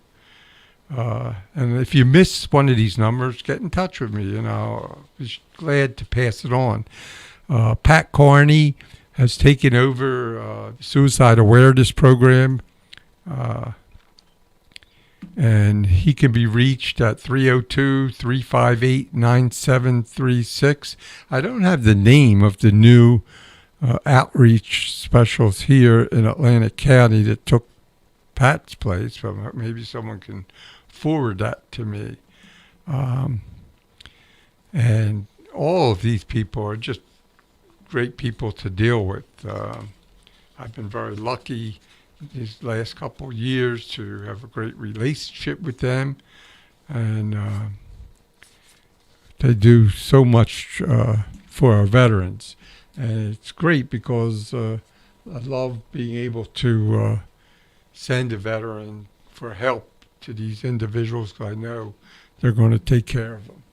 A: And if you miss one of these numbers, get in touch with me, and I'll be glad to pass it on. Pat Carney has taken over the Suicide Awareness Program, and he can be reached at 302-358-9736. I don't have the name of the new outreach specialist here in Atlantic County that took Pat's place, but maybe someone can forward that to me. And all of these people are just great people to deal with. I've been very lucky these last couple of years to have a great relationship with them, and they do so much for our veterans. And it's great because I love being able to send a veteran for help to these individuals, because I know they're going to take care of them.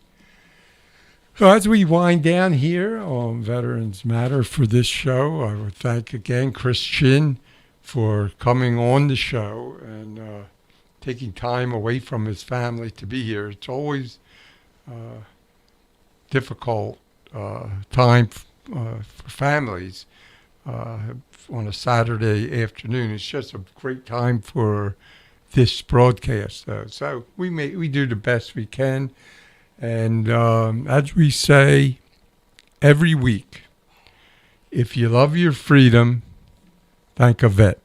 A: So as we wind down here on Veterans Matter for this show, I would thank again Chris Chin for coming on the show and taking time away from his family to be here. It's always difficult time for families on a Saturday afternoon. It's just a great time for this broadcast, though. So we do the best we can. And as we say every week, if you love your freedom, thank a vet.